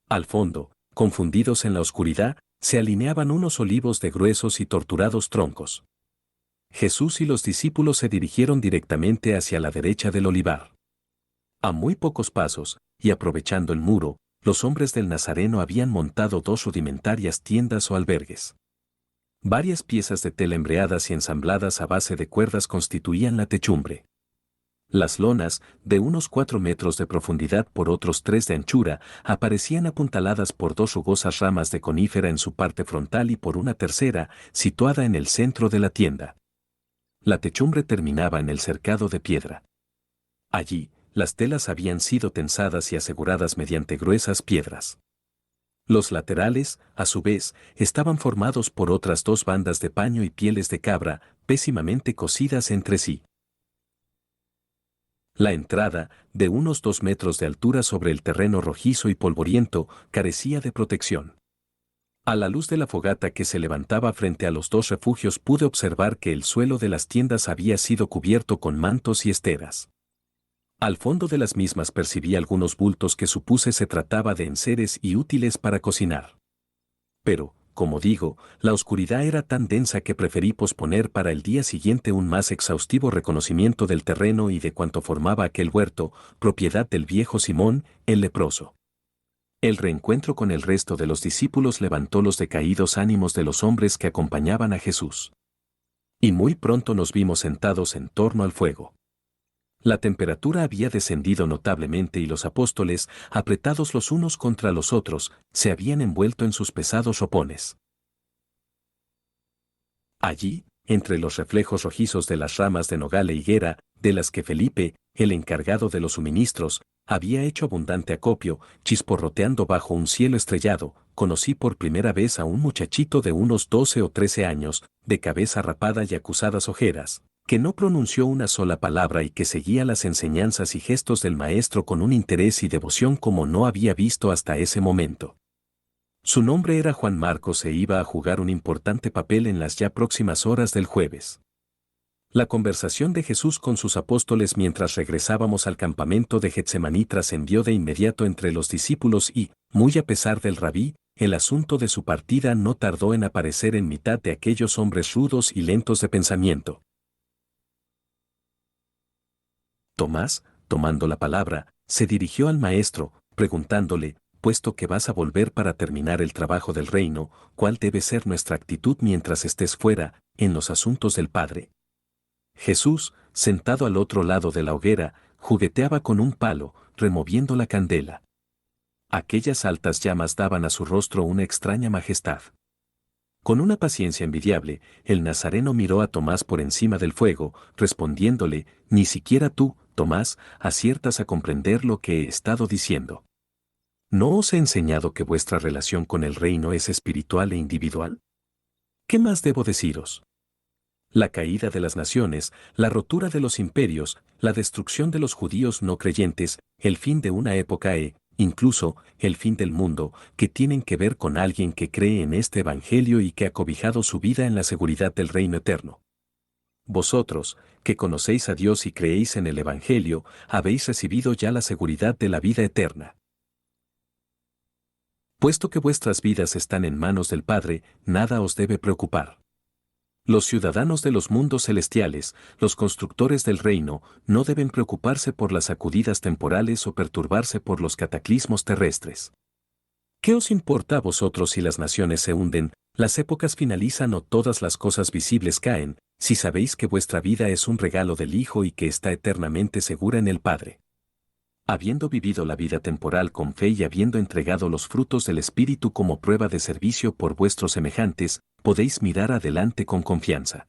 Al fondo, confundidos en la oscuridad, se alineaban unos olivos de gruesos y torturados troncos. Jesús y los discípulos se dirigieron directamente hacia la derecha del olivar. A muy pocos pasos, y aprovechando el muro, los hombres del Nazareno habían montado 2 rudimentarias tiendas o albergues. Varias piezas de tela embreadas y ensambladas a base de cuerdas constituían la techumbre. Las lonas, de unos 4 metros de profundidad por otros 3 de anchura, aparecían apuntaladas por 2 rugosas ramas de conífera en su parte frontal y por una tercera, situada en el centro de la tienda. La techumbre terminaba en el cercado de piedra. Allí, las telas habían sido tensadas y aseguradas mediante gruesas piedras. Los laterales, a su vez, estaban formados por otras 2 bandas de paño y pieles de cabra, pésimamente cosidas entre sí. La entrada, de unos 2 metros de altura sobre el terreno rojizo y polvoriento, carecía de protección. A la luz de la fogata que se levantaba frente a los 2 refugios pude observar que el suelo de las tiendas había sido cubierto con mantos y esteras. Al fondo de las mismas percibí algunos bultos que supuse se trataba de enseres y útiles para cocinar. Pero, como digo, la oscuridad era tan densa que preferí posponer para el día siguiente un más exhaustivo reconocimiento del terreno y de cuanto formaba aquel huerto, propiedad del viejo Simón, el leproso. El reencuentro con el resto de los discípulos levantó los decaídos ánimos de los hombres que acompañaban a Jesús. Y muy pronto nos vimos sentados en torno al fuego. La temperatura había descendido notablemente y los apóstoles, apretados los unos contra los otros, se habían envuelto en sus pesados ropones. Allí, entre los reflejos rojizos de las ramas de nogal e higuera, de las que Felipe, el encargado de los suministros, había hecho abundante acopio, chisporroteando bajo un cielo estrellado, conocí por primera vez a un muchachito de unos 12 o 13 años, de cabeza rapada y acusadas ojeras, que no pronunció una sola palabra y que seguía las enseñanzas y gestos del maestro con un interés y devoción como no había visto hasta ese momento. Su nombre era Juan Marcos e iba a jugar un importante papel en las ya próximas horas del jueves. La conversación de Jesús con sus apóstoles mientras regresábamos al campamento de Getsemaní trascendió de inmediato entre los discípulos y, muy a pesar del rabí, el asunto de su partida no tardó en aparecer en mitad de aquellos hombres rudos y lentos de pensamiento. Tomás, tomando la palabra, se dirigió al maestro, preguntándole, puesto que vas a volver para terminar el trabajo del reino, ¿cuál debe ser nuestra actitud mientras estés fuera, en los asuntos del Padre? Jesús, sentado al otro lado de la hoguera, jugueteaba con un palo, removiendo la candela. Aquellas altas llamas daban a su rostro una extraña majestad. Con una paciencia envidiable, el nazareno miró a Tomás por encima del fuego, respondiéndole, ni siquiera tú, Tomás, aciertas a comprender lo que he estado diciendo. ¿No os he enseñado que vuestra relación con el reino es espiritual e individual? ¿Qué más debo deciros? La caída de las naciones, la rotura de los imperios, la destrucción de los judíos no creyentes, el fin de una época incluso, el fin del mundo, que tienen que ver con alguien que cree en este Evangelio y que ha cobijado su vida en la seguridad del reino eterno. Vosotros, que conocéis a Dios y creéis en el Evangelio, habéis recibido ya la seguridad de la vida eterna. Puesto que vuestras vidas están en manos del Padre, nada os debe preocupar. Los ciudadanos de los mundos celestiales, los constructores del reino, no deben preocuparse por las sacudidas temporales o perturbarse por los cataclismos terrestres. ¿Qué os importa a vosotros si las naciones se hunden, las épocas finalizan o todas las cosas visibles caen, si sabéis que vuestra vida es un regalo del Hijo y que está eternamente segura en el Padre? Habiendo vivido la vida temporal con fe y habiendo entregado los frutos del Espíritu como prueba de servicio por vuestros semejantes, podéis mirar adelante con confianza.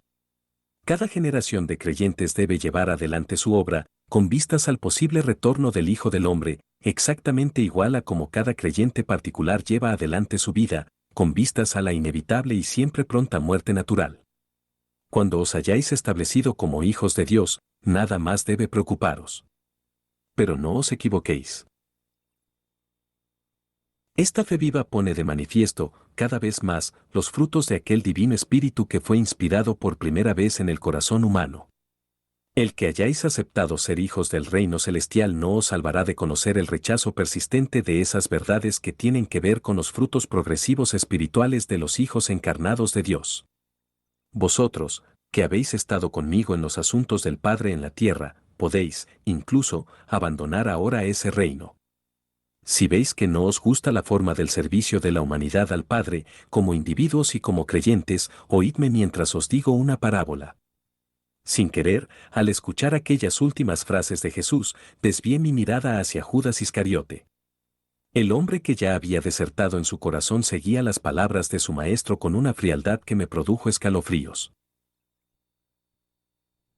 Cada generación de creyentes debe llevar adelante su obra, con vistas al posible retorno del Hijo del Hombre, exactamente igual a como cada creyente particular lleva adelante su vida, con vistas a la inevitable y siempre pronta muerte natural. Cuando os hayáis establecido como hijos de Dios, nada más debe preocuparos. Pero no os equivoquéis. Esta fe viva pone de manifiesto, cada vez más, los frutos de aquel divino espíritu que fue inspirado por primera vez en el corazón humano. El que hayáis aceptado ser hijos del reino celestial no os salvará de conocer el rechazo persistente de esas verdades que tienen que ver con los frutos progresivos espirituales de los hijos encarnados de Dios. Vosotros, que habéis estado conmigo en los asuntos del Padre en la tierra, podéis, incluso, abandonar ahora ese reino. Si veis que no os gusta la forma del servicio de la humanidad al Padre, como individuos y como creyentes, oídme mientras os digo una parábola. Sin querer, al escuchar aquellas últimas frases de Jesús, desvié mi mirada hacia Judas Iscariote. El hombre que ya había desertado en su corazón seguía las palabras de su maestro con una frialdad que me produjo escalofríos.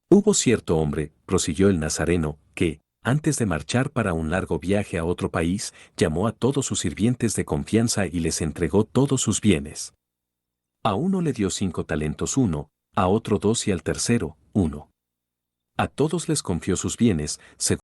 Hubo cierto hombre, prosiguió el Nazareno, que, antes de marchar para un largo viaje a otro país, llamó a todos sus sirvientes de confianza y les entregó todos sus bienes. A uno le dio 5 talentos uno, a otro 2 y al tercero, 1. A todos les confió sus bienes, según